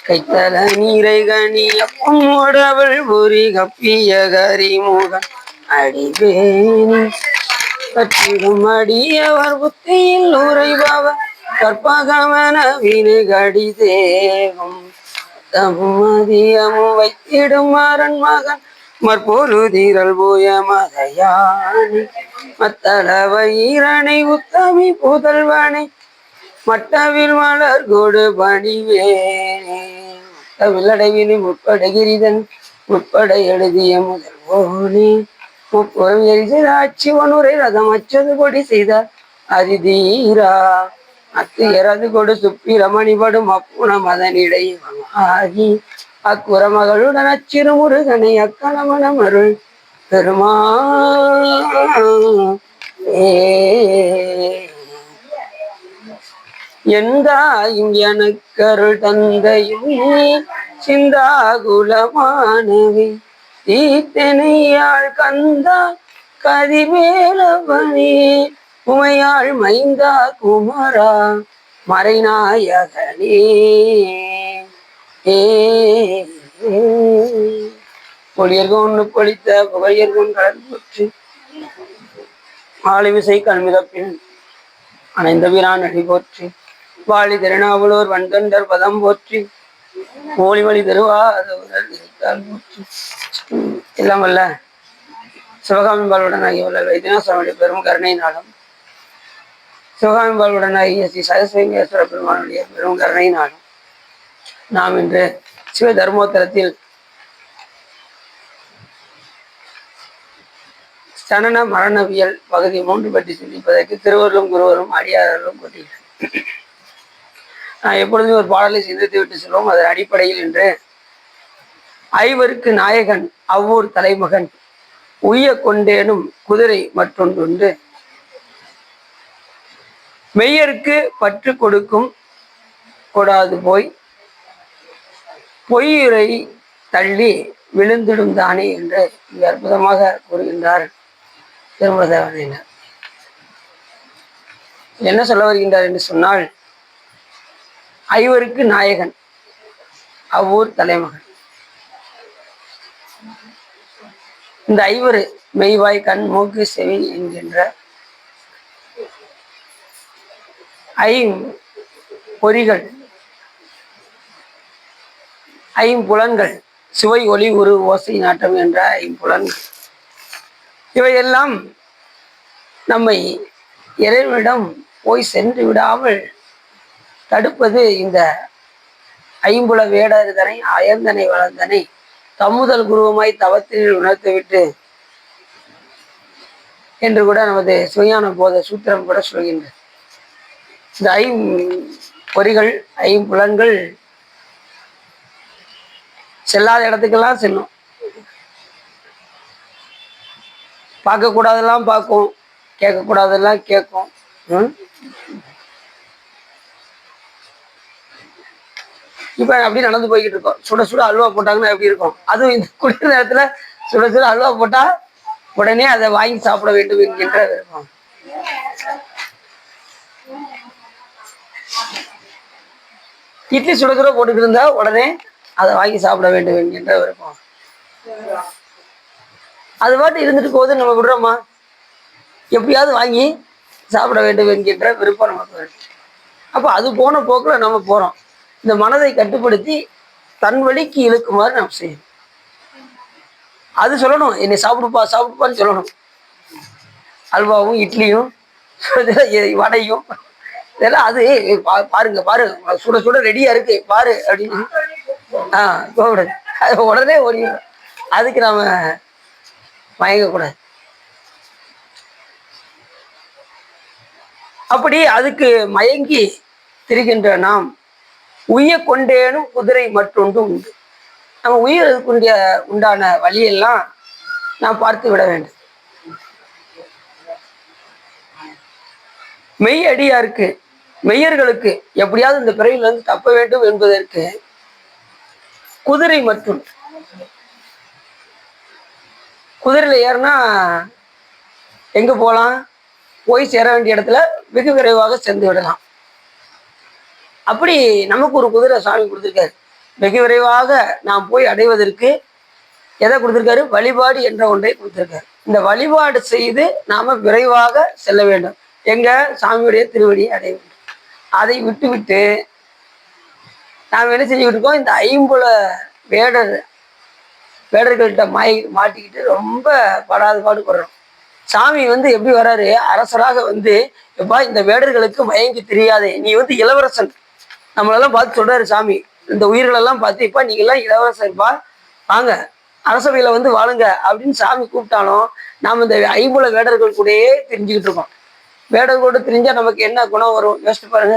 கைத்தல நீரை கனி அப்பமோடவள் பொறி கப்பிய கரிமுகன் அடிவேணி கற்றிடும் அடியவர் புத்தியில் உரைபவர் கற்பகமன வினை கடி தேகம் மதியமும் வைத்திடும் அரண் மகன் மற்பொருதிரல் போய மதையானை மத்தளவ ஈரனை உத்தமி புதல்வனை மட்டவில் மலர் கொடு பணிவேனே வில்லடைவினி முற்படகிரிதன் முற்பட எழுதிய முதல்வோனே முப்புறம் எரிசிராட்சி ஒனுரை ரதம் அச்சது கொடி செய்தார் அதிதீரா அத்து எறது கொடு சுப்பிரமணிபடும் அப்புண மதனிடை ஆகி அக்குறமகளுடன் அச்சிறு முருகனை அக்கணமணம் அருள் பெருமா எந்தாயும் எனக்கருள் தந்தையும் சிந்தாகுலமானவை தீத்தனையாள் கந்தா கதிவேலவனே உமையாள் மைந்தா குமரா மறைநாயகனே பொழியர்கொண்டு பொழித்த புகழியர்கொண்டு கடல் போற்றி ஆளுவிசை கண்மிதப்பின் அணைந்த வீரான் அடி போற்றி வாழி திருநாவலூர் வன்தொண்டர் பதம் போற்றி மொழி வழி தருவாதவர்கள் போற்றி எல்லாம் வல்ல சிவகாமிபாலுடன் ஆகிய வல்ல வைத்தியநாசனுடைய பெரும் கருணையினாலும் சிவகாமிபாலுடன் ஆகிய ஸ்ரீ சகஸ்வரேஸ்வர பெருமானுடைய பெரும் கருணையினாலும் நாம் இன்று சிவ தர்மோத்தரத்தில் சனன மரணவியல் பகுதி 3 பற்றி சிந்திப்பதற்கு திருவருளும் குருவரும் அடியார்களும் கொட்டினர். நான் எப்பொழுதுமே ஒரு பாடலை சிந்தித்து விட்டு சொல்லுவோம். அதன் அடிப்படையில் இன்று ஐவருக்கு நாயகன் அவ்வூர் தலைமகன் உய்ய கொண்டேனும் குதிரை மற்றொன்று மெய்யருக்கு பற்று கொடுக்கும் கொடாது போய் பொய்யுரை தள்ளி விழுந்திடும் தானே என்று மிக அற்புதமாக கூறுகின்றார் திருமலதேவனையினர். என்ன சொல்ல வருகின்றார் என்று சொன்னால், ஐவருக்கு நாயகன் அவ்வூர் தலைமகன். இந்த ஐவரு மெய்வாய் கண் மூக்கு செவி என்கின்ற பொறிகள், ஐம்புலன்கள், சுவை ஒளி உரு ஓசை நாட்டம் என்ற ஐம்புலன்கள், இவையெல்லாம் நம்மை இறைவனிடம் போய் சென்று விடாமல் தடுப்பது இந்த ஐம்புல வேடர்தனை அயர்ந்தனை வளர்ந்தனை தம்முதல் குருவமாய் தவத்தில் உணர்த்துவிட்டு என்று கூட நமது சுயான போத சூத்திரம் கூட சொல்கின்றது. இந்த பொறிகள் ஐம்புலன்கள் செல்லாத இடத்துக்கெல்லாம் செல்லும். பார்க்கக்கூடாதெல்லாம் பார்க்கும், கேட்கக்கூடாதெல்லாம் கேட்கும். இப்ப அப்படி நடந்து போய்கிட்டு இருக்கோம். சுட சுட அல்வா போட்டாங்கன்னா எப்படி இருக்கும்? அதுவும் இந்த குளிர் நேரத்துல சுட சுட அல்வா போட்டா உடனே அதை வாங்கி சாப்பிட வேண்டும் என்கின்ற விருப்பம். இட்லி சுட சுட போட்டுக்கிட்டு இருந்தா உடனே அதை வாங்கி சாப்பிட வேண்டும் என்கின்ற விருப்பம். அது பாட்டு இருந்துட்டு போகுது, நம்ம விடுறோமா? எப்படியாவது வாங்கி சாப்பிட வேண்டும் என்கின்ற விருப்பம் நமக்கு வேணும். அப்போ அது போன போக்குல நம்ம போறோம். இந்த மனதை கட்டுப்படுத்தி தன் வழிக்கு இழுக்குமாறு நாம் செய்யணும். அது சொல்லணும், என்னை சாப்பிடுப்பான்னு சொல்லணும். அல்வாவும் இட்லியும் வடையும் இதெல்லாம் அது பாருங்க சுட சுட ரெடியா இருக்கு பாரு அப்படின்னு போகக்கூடாது. அது உடனே ஓடிடும். அதுக்கு நாம மயங்கக்கூடாது. அப்படி அதுக்கு மயங்கி திரிகின்ற நாம் உய்ய கொண்டேனும் குதிரை மற்றொன்று உண்டு. நம்ம உயிருக்கு உண்டான வழியெல்லாம் நாம் பார்த்து விட வேண்டும். மெய் அடியாருக்கு, மெய்யர்களுக்கு எப்படியாவது இந்த பிறவிலிருந்து தப்ப வேண்டும் என்பதற்கு குதிரை மற்றும் குதிரையில ஏறினா எங்க போகலாம்? போய் சேர வேண்டிய இடத்துல வெகு விரைவாக சென்று விடலாம். அப்படி நமக்கு ஒரு குதிரை சாமி கொடுத்துருக்காரு. வெகு விரைவாக நாம் போய் அடைவதற்கு எதை கொடுத்துருக்காரு? வழிபாடு என்ற ஒன்றை கொடுத்துருக்காரு. இந்த வழிபாடு செய்து நாம விரைவாக செல்ல வேண்டும். எங்க? சாமியுடைய திருவடியை அடைய வேண்டும். அதை விட்டு விட்டு நாம் என்ன செஞ்சுக்கிட்டு இருக்கோம்? இந்த ஐம்புல வேடர்கள்ட்ட மாட்டிக்கிட்டு ரொம்ப படாத பாடுபடுறோம். சாமி எப்படி வராரு? அரசராக எப்பா இந்த வேடர்களுக்கு மயங்கி தெரியாதே, நீ இளவரசன். நம்மளெல்லாம் பார்த்து சொல்றாரு சாமி, இந்த உயிர்களெல்லாம் பார்த்து, இப்பா நீங்க எல்லாம் இளவரசர்ப்பா, வாங்க அரசவையில வாழுங்க அப்படின்னு சாமி கூப்பிட்டாலும் நாம் இந்த ஐம்புல வேடர்கள் கூடயே தெரிஞ்சுக்கிட்டு இருக்கோம். வேடர்களோடு தெரிஞ்சா நமக்கு என்ன குணம் வரும்? யோசிச்சு பாருங்க.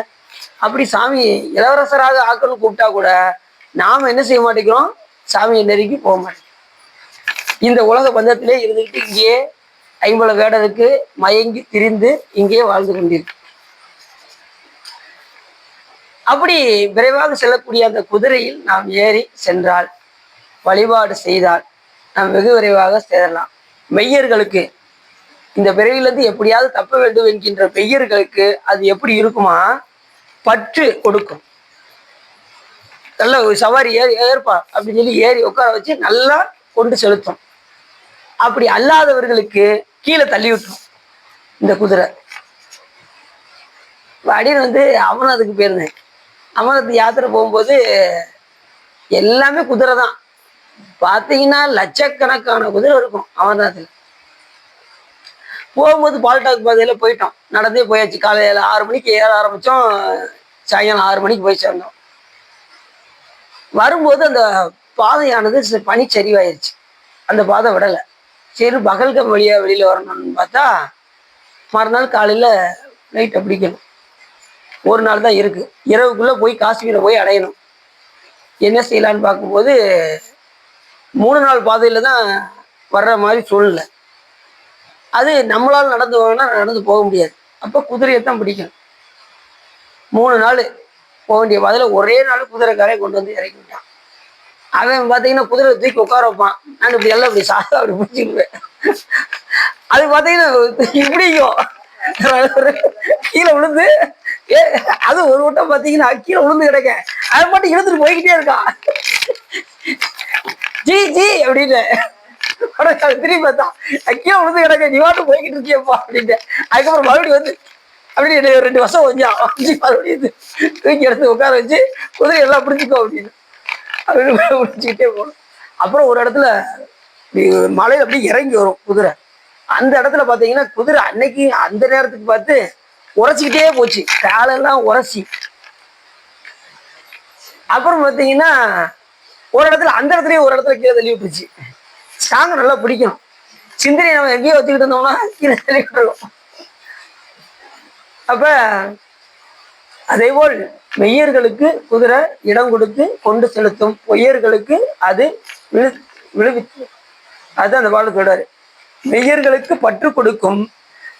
அப்படி சாமி இளவரசராக ஆக்கணும்னு கூப்பிட்டா கூட நாம என்ன செய்ய மாட்டேங்கிறோம்? சாமியை நெருங்கி போக மாட்டேங்கிறோம். இந்த உலக பந்தத்திலே இருந்துக்கிட்டு இங்கேயே ஐம்புல வேடருக்கு மயங்கி திரிந்து இங்கேயே வாழ்ந்து கொண்டிருக்கு. அப்படி விரைவாக செல்லக்கூடிய அந்த குதிரையில் நாம் ஏறி சென்றால், வழிபாடு செய்தால் நாம் வெகு விரைவாக சேரலாம். மெய்யர்களுக்கு, இந்த பிறவிலிருந்து எப்படியாவது தப்ப வேண்டும் என்கின்ற மெய்யர்களுக்கு அது எப்படி இருக்குமா? பற்று கொடுக்கும். நல்ல ஒரு சவாரி ஏற்பா அப்படின்னு சொல்லி ஏறி உட்கார வச்சு நல்லா கொண்டு செலுத்தும். அப்படி அல்லாதவர்களுக்கு கீழே தள்ளி விட்டுரும் இந்த குதிரை. அப்படின்னு அமர்நாத்துக்கு போயிருந்தேன். அமர்நாத் யாத்திரை போகும்போது எல்லாமே குதிரை தான். பார்த்தீங்கன்னா லட்சக்கணக்கான குதிரை இருக்கும் அமர்நாத்தில். போகும்போது பால்டாக் பாதையில போயிட்டோம். நடந்தே போயாச்சு. காலையில் 6 மணிக்கு ஏற ஆரம்பித்தோம். சாயங்காலம் 6 மணிக்கு போய் சேர்ந்தோம். வரும்போது அந்த பாதையானது பனிச்சரிவாயிருச்சு. அந்த பாதை விடலை. சரி பகல்கம் வெளியில் வரணும்னு பார்த்தா மறுநாள் காலையில் நைட்டை பிடிக்கணும். ஒரு நாள் தான் இருக்கு. இரவுக்குள்ளே போய் காஷ்மீரை போய் அடையணும். என்ன செய்யலான்னு பார்க்கும்போது 3 நாள் பாதையில் தான் வர்ற மாதிரி சூழ்நிலை. அது நம்மளால் நடந்து போக முடியாது. அப்போ குதிரையைத்தான் பிடிக்கணும். 3 நாள் போக வேண்டிய பாதையில் ஒரே நாள் குதிரைக்காரை கொண்டு இறக்கி விட்டான். அவன் பார்த்தீங்கன்னா குதிரை தூக்கி உட்கார வைப்பான். நான் இப்படி எல்லாம் இப்படி சாதா அப்படி பிடிச்சிக்குவேன். அது பார்த்தீங்கன்னா இப்படிக்கும் கீழே விழுந்து, அது ஒரு வட்டம் பார்த்தீங்கன்னா கீழே விழுந்து கிடக்க, அதை மட்டும் இழுத்துட்டு போய்கிட்டே இருக்கான். ஜி ஜி அப்படின்னு திரும்பி பார்த்தா கீழே விழுந்து கிடக்க, நீ வாட்டு போய்கிட்டு இருக்கியப்பா அப்படின்ட்டு. அதுக்கப்புறம் மறுபடியும் அப்படி 2 வருஷம் கொஞ்சம் மறுபடியும் தூக்கி எடுத்து உட்கார வச்சு குதிரை எல்லாம் பிடிச்சிக்கோ அப்படின்னு பிடிச்சிக்கிட்டே போகணும். அப்புறம் ஒரு இடத்துல மலையில அப்படி இறங்கி வரும் குதிரை. அந்த இடத்துல பார்த்தீங்கன்னா குதிரை அன்னைக்கு அந்த நேரத்துக்கு பார்த்து உரைச்சிக்கிட்டே போச்சு, காலெல்லாம் உரைச்சி. அப்புறம் பார்த்தீங்கன்னா ஒரு இடத்துல அந்த இடத்துலயே ஒரு இடத்துல கீழே தள்ளி விட்டுருச்சு. ஸ்ட்ராங்க நல்லா பிடிக்கணும். சிந்தனை நம்ம எங்கேயோ வச்சுக்கிட்டு இருந்தோம்னா கீழே தள்ளி விட்டுருவோம். அப்ப அதேபோல் மெய்யர்களுக்கு குதிரை இடம் கொடுத்து கொண்டு செலுத்தும், பொய்யர்களுக்கு அது விழுவித்து. அதுதான் அந்த பாடல் சொல்றாரு. மெய்யர்களுக்கு பற்று கொடுக்கும்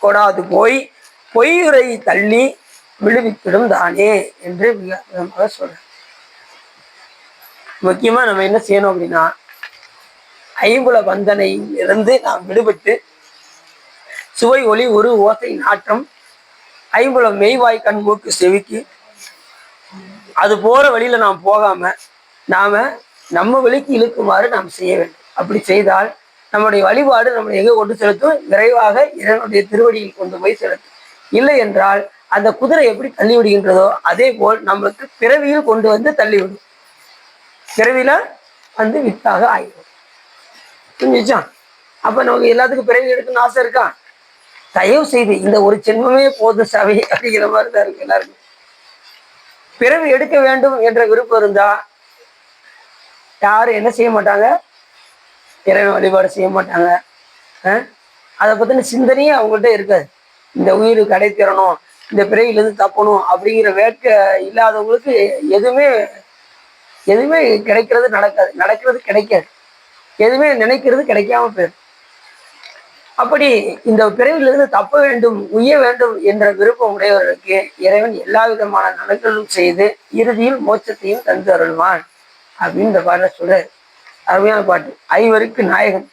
கொடாது போய் பொய்யுரை தள்ளி விழுவித்திடும் தானே என்று விதமாக சொல்றார். முக்கியமா நம்ம என்ன செய்யணும் அப்படின்னா, ஐம்புல பந்தனையிலிருந்து நாம் விடுபட்டு சுவை ஒளி ஒரு ஓசை நாற்றம் ஐம்புலம் மெய்வாய் கண் மூக்கு செவிக்கு அது போற வழியில நாம் போகாம நம்ம வழிக்கு இழுக்குமாறு நாம் செய்ய வேண்டும். அப்படி செய்தால் நம்முடைய வழிபாடு நம்மளை எங்கே கொண்டு செலுத்தும்? விரைவாக இறைவனுடைய திருவடியில் கொண்டு போய் செலுத்தும். இல்லை என்றால் அந்த குதிரை எப்படி தள்ளி விடுகின்றதோ அதே போல் நம்மளுக்கு பிறவியில் கொண்டு தள்ளிவிடும். பிறவியில வித்தாக ஆகிடும். புரிஞ்சுச்சா? அப்ப நமக்கு எல்லாத்துக்கும் பிறவி எடுக்கணும்னு ஆசை இருக்கா? தயவு செய்து இந்த ஒரு ஜென்மமே போதும் சபை அப்படிங்கிற மாதிரி தான் இருக்கு எல்லாருக்கும். பிறவி எடுக்க வேண்டும் என்ற விருப்பம் இருந்தா யாரும் என்ன செய்ய மாட்டாங்க? இறைவன் வழிபாடு செய்ய மாட்டாங்க. அதை பத்தின சிந்தனையே அவங்கள்ட்ட இருக்காது. இந்த உயிர் கடை தரணும், இந்த பிறவியிலிருந்து தப்பணும் அப்படிங்கிற வேட்கை இல்லாதவங்களுக்கு எதுவுமே கிடைக்கிறது நடக்கிறது கிடைக்காது. எதுவுமே நினைக்கிறது கிடைக்காம போயிடும். அப்படி இந்த பிறவிலிருந்து தப்ப வேண்டும், உய்ய வேண்டும் என்ற விருப்பம் உடையவர்களுக்கு இறைவன் எல்லா விதமான நலன்களும் செய்து இறுதியில் மோட்சத்தையும் தந்து அருள்வான் அப்படின்னு இந்த பாடல சொல்றாரு. அருமையான பாட்டு. ஐவருக்கு நாயகன்.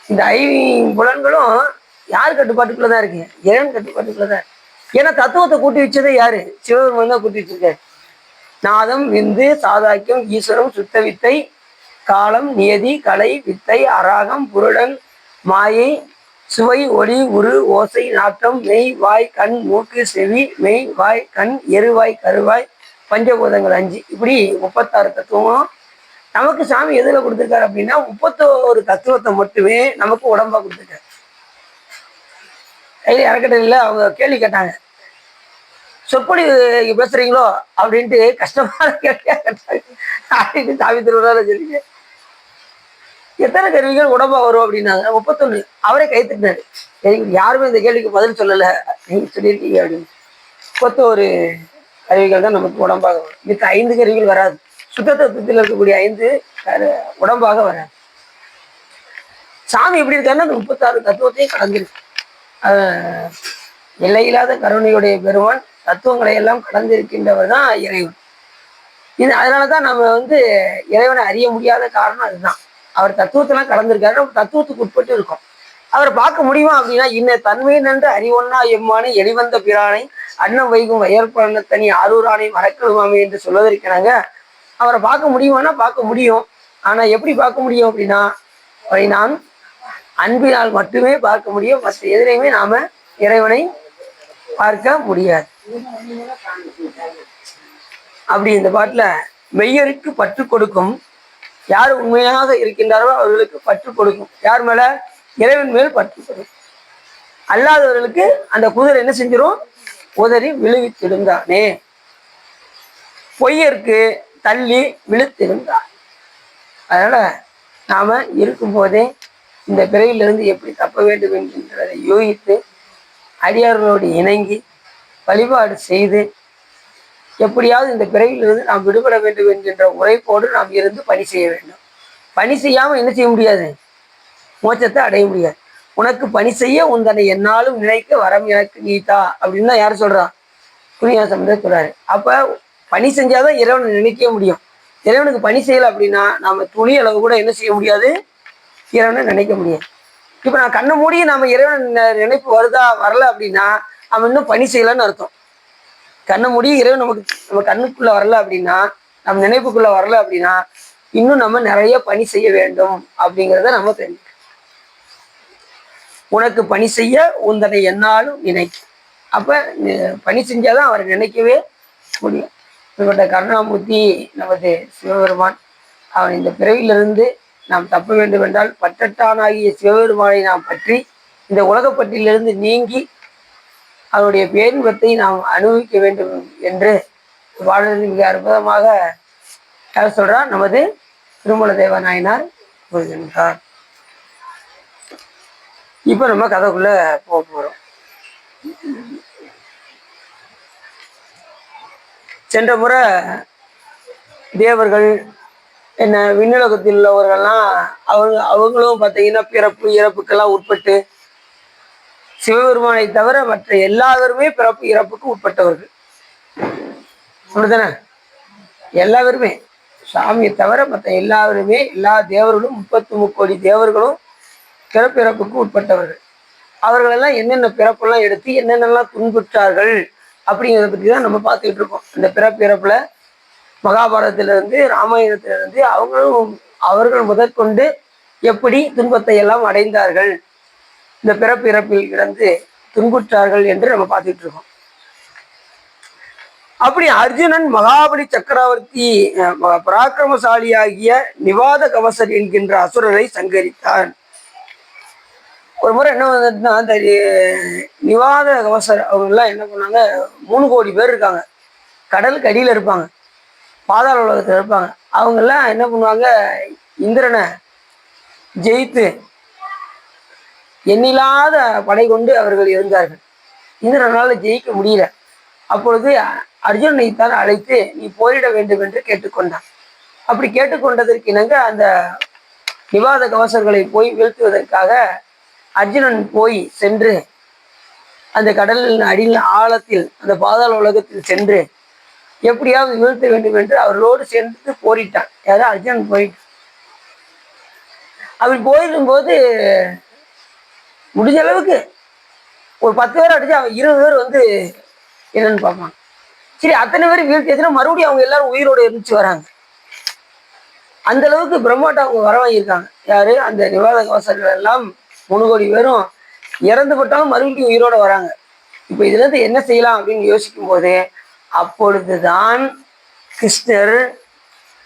இந்த 5 புலன்களும் யார் கட்டுப்பாட்டுக்குள்ளதான் இருக்கு? இறைவன் கட்டுப்பாட்டுக்குள்ளதான் இருக்கு. ஏன்னா தத்துவத்தை கூட்டி வச்சதே யாரு? சிவபெருமான் தான் கூட்டி வச்சிருக்காரு. நாதம், விந்து, சாதாக்கியம், ஈஸ்வரம், சுத்த வித்தை, காலம், நியதி, கலை, வித்தை, அராகம், புருடன், மாயை, சுவை, ஒளி, உரு, ஓசை, நாட்டம், மெய், வாய், கண், மூக்கு, செவி, மெய், வாய், கண், எருவாய், கருவாய், பஞ்சபூதங்கள் 5. இப்படி 36 தத்துவம் நமக்கு சாமி எதுல கொடுத்துருக்காரு அப்படின்னா 31 தத்துவத்தை மட்டுமே நமக்கு உடம்பா கொடுத்துருக்காரு. கையில இறக்கட்டில அவங்க கேள்வி கேட்டாங்க, சொற்பொழி பேசுறீங்களோ அப்படின்ட்டு கஷ்டமான கேள்வியா கேட்டாங்க. அப்படின்னு சாமி திருவிழா சொல்லிங்க எத்தனை கருவிகள் உடம்பா வரும் அப்படின்னாங்க. 31. அவரே கை தட்டினாரு. யாருமே இந்த கேள்விக்கு பதில் சொல்லலை, நீங்க சொல்லியிருக்கீங்க அப்படின்னு. 31 கருவிகள் தான் நமக்கு உடம்பாக வரும். மித்த 5 கருவிகள் வராது. சுத்த தத்துவத்தில் இருக்கக்கூடிய 5 உடம்பாக வராது. சாமி எப்படி இருக்காருன்னா அந்த 36 தத்துவத்தையும் கடந்திருக்கு. எல்லையில்லாத கருணையுடைய பெருமான் தத்துவங்களை எல்லாம் கடந்திருக்கின்றவர் தான் இறைவன். இது அதனாலதான் நம்ம இறைவனை அறிய முடியாத காரணம் அதுதான். அவர் தத்துவத்தெல்லாம் கடந்திருக்காரு. நம்ம தத்துவத்துக்கு உட்பட்டு இருக்கோம். அவரை பார்க்க முடியுமா அப்படின்னா, இன்ன தன்மை நன்று அறிவொன்னா எம்மானை எளிவந்த பிரானை அன்னம் வைகும் வயற்பன தனி ஆரூரானை மறக்கணுமாமே என்று சொல்வதற்கிறாங்க. அவரை பார்க்க முடியுமானா பார்க்க முடியும். ஆனா எப்படி பார்க்க முடியும் அப்படின்னா, அவரை நான் அன்பினால் மட்டுமே பார்க்க முடியும். மற்ற எதிரையுமே நாம இறைவனை பார்க்க முடியாது. அப்படி இந்த பாட்டுல மெய்யருக்கு பற்று கொடுக்கும், யார் உண்மையாக இருக்கின்றாரோ அவர்களுக்கு பற்று கொடுக்கும். யார் மேல? இறைவன் மேல் பற்று கொடுக்கும். அல்லாதவர்களுக்கு அந்த குதிரை என்ன செஞ்சிடும்? உதறி விழுவித்திருந்தானே. பொய்யருக்கு தள்ளி விழுத்திருந்தான். அதனால நாம இருக்கும் போதே இந்த பிறவிலிருந்து எப்படி தப்ப வேண்டும் என்கின்றதை யோகித்து அடியார்களோடு இணங்கி வழிபாடு செய்து எப்படியாவது இந்த பிறவிலிருந்து நாம் விடுபட வேண்டும் என்கின்ற உரைப்போடு நாம் இருந்து பணி செய்ய வேண்டும். பணி செய்யாம என்ன செய்ய முடியாது? மோட்சத்தை அடைய முடியாது. உனக்கு பணி செய்ய உந்தனை என்னாலும் நினைக்க வரம் எனக்கு நீத்தா அப்படின்னு தான் யார் சொல்றா? குருஞானசம்பந்தர் சொல்றாரு. அப்ப பணி செஞ்சாதான் இறைவனை நினைக்க முடியும். இறைவனுக்கு பணி செய்யலை அப்படின்னா நாம துணி அளவு கூட என்ன செய்ய முடியாது? இறைவனை நினைக்க முடியாது. இப்ப நான் கண்ணை மூடி நாம இறைவன் நினைப்பு வருதா வரல அப்படின்னா நம்ம இன்னும் பணி செய்யலன்னு அர்த்தம். கண்ணை மூடி இறைவன் நம்ம கண்ணுக்குள்ள வரல அப்படின்னா, நம்ம நினைப்புக்குள்ள வரல அப்படின்னா இன்னும் நம்ம நிறைய பணி செய்ய வேண்டும் அப்படிங்கிறத நம்ம தெரிஞ்சுக்கணும். உனக்கு பணி செய்ய உந்தனை என்னாலும் நினைக்கும். அப்ப பணி செஞ்சாதான் அவரை நினைக்கவே முடியும். இப்படிப்பட்ட கருணாமூர்த்தி நமது சிவபெருமான். அவன் இந்த பிறவிலிருந்து நாம் தப்ப வேண்டும் என்றால் பற்றட்டானாகிய சிவபெருமானை நாம் பற்றி இந்த உலகப்பட்டிலிருந்து நீங்கி அவருடைய பேரின்பத்தை நாம் அனுபவிக்க வேண்டும் என்று வாழ்வதில் மிக அற்புதமாக யார் சொல்றார்? நமது திருமல தேவ நாயனார் கூறுகின்றார். இப்ப நம்ம கதைக்குள்ள போக போறோம். சென்ற முறை தேவர்கள் என்ன விண்ணுலகத்தில் உள்ளவர்கள்லாம் அவங்களும் பார்த்தீங்கன்னா பிறப்பு இறப்புக்கெல்லாம் உட்பட்டு, சிவபெருமானை தவிர மற்ற எல்லாருமே பிறப்பு இறப்புக்கு உட்பட்டவர்கள். அப்படிதானே? எல்லாருமே சாமியை தவிர மற்ற எல்லாருமே, எல்லா தேவர்களும் 33 கோடி தேவர்களும் பிறப்பு இறப்புக்கு உட்பட்டவர்கள். அவர்களெல்லாம் என்னென்ன பிறப்பெல்லாம் எடுத்து என்னென்னலாம் துன்புற்றார்கள் அப்படிங்கிறத பற்றி தான் நம்ம பார்த்துக்கிட்டு இருக்கோம். இந்த பிறப்பு இறப்புல மகாபாரதத்திலிருந்து ராமாயணத்திலிருந்து அவர்கள் முதற்கொண்டு எப்படி துன்பத்தை எல்லாம் அடைந்தார்கள், இந்த பிறப்பு இறப்பில் கிடந்து துன்புற்றார்கள் என்று நம்ம பார்த்துட்டு இருக்கோம். அப்படி அர்ஜுனன் மகாபலி சக்கரவர்த்தி பராக்கிரமசாலியாகிய நிவாத கவசர் என்கின்ற அசுரரை சங்கரித்தான். ஒரு முறை என்ன வந்துட்டுன்னா, அந்த நிவாத கவசர் அவங்க எல்லாம் என்ன பண்ணாங்க, 3 கோடி பேர் இருக்காங்க. கடலுக்கு அடியில இருப்பாங்க, பாதாள உலகத்தில் இருப்பாங்க. அவங்கெல்லாம் என்ன பண்ணுவாங்க, இந்திரனை ஜெயித்து எண்ணில்லாத படை கொண்டு அவர்கள் இருந்தார்கள். இந்திரனால ஜெயிக்க முடியல. அப்பொழுது அர்ஜுனனை தான் அழைத்து நீ போரிட வேண்டும் என்று கேட்டுக்கொண்டான். அப்படி கேட்டுக்கொண்டதற்கு இணங்க அந்த நிவாத கவசர்களை போய் வீழ்த்துவதற்காக அர்ஜுனன் போய் சென்று அந்த கடலின் அடியில் ஆழத்தில் அந்த பாதாள உலகத்தில் சென்று எப்படியாவது வீழ்த்த வேண்டும் என்று அவர்களோடு சேர்ந்து போரிட்டான். யாரும் அர்ஜுனன் போயிட்டான். அப்படி போயிடும்போது முடிஞ்ச அளவுக்கு ஒரு 10 பேர் அடிச்சு அவன் 20 பேர் வந்து என்னன்னு பார்ப்பான். சரி, அத்தனை பேர் வீழ்த்தியாச்சுன்னா மறுபடியும் அவங்க எல்லாரும் உயிரோடு இருந்துச்சு வராங்க. அந்த அளவுக்கு பிரம்மாட்ட அவங்க வரவாங்கியிருக்காங்க. யாரு? அந்த நிவாத கவசர்கள் எல்லாம் 3 கோடி பேரும் இறந்து பட்டாலும் மறுபடியும் உயிரோட வராங்க. இப்ப இதுல இருந்து என்ன செய்யலாம் அப்படின்னு யோசிக்கும் போது அப்பொழுதுதான் கிருஷ்ணர்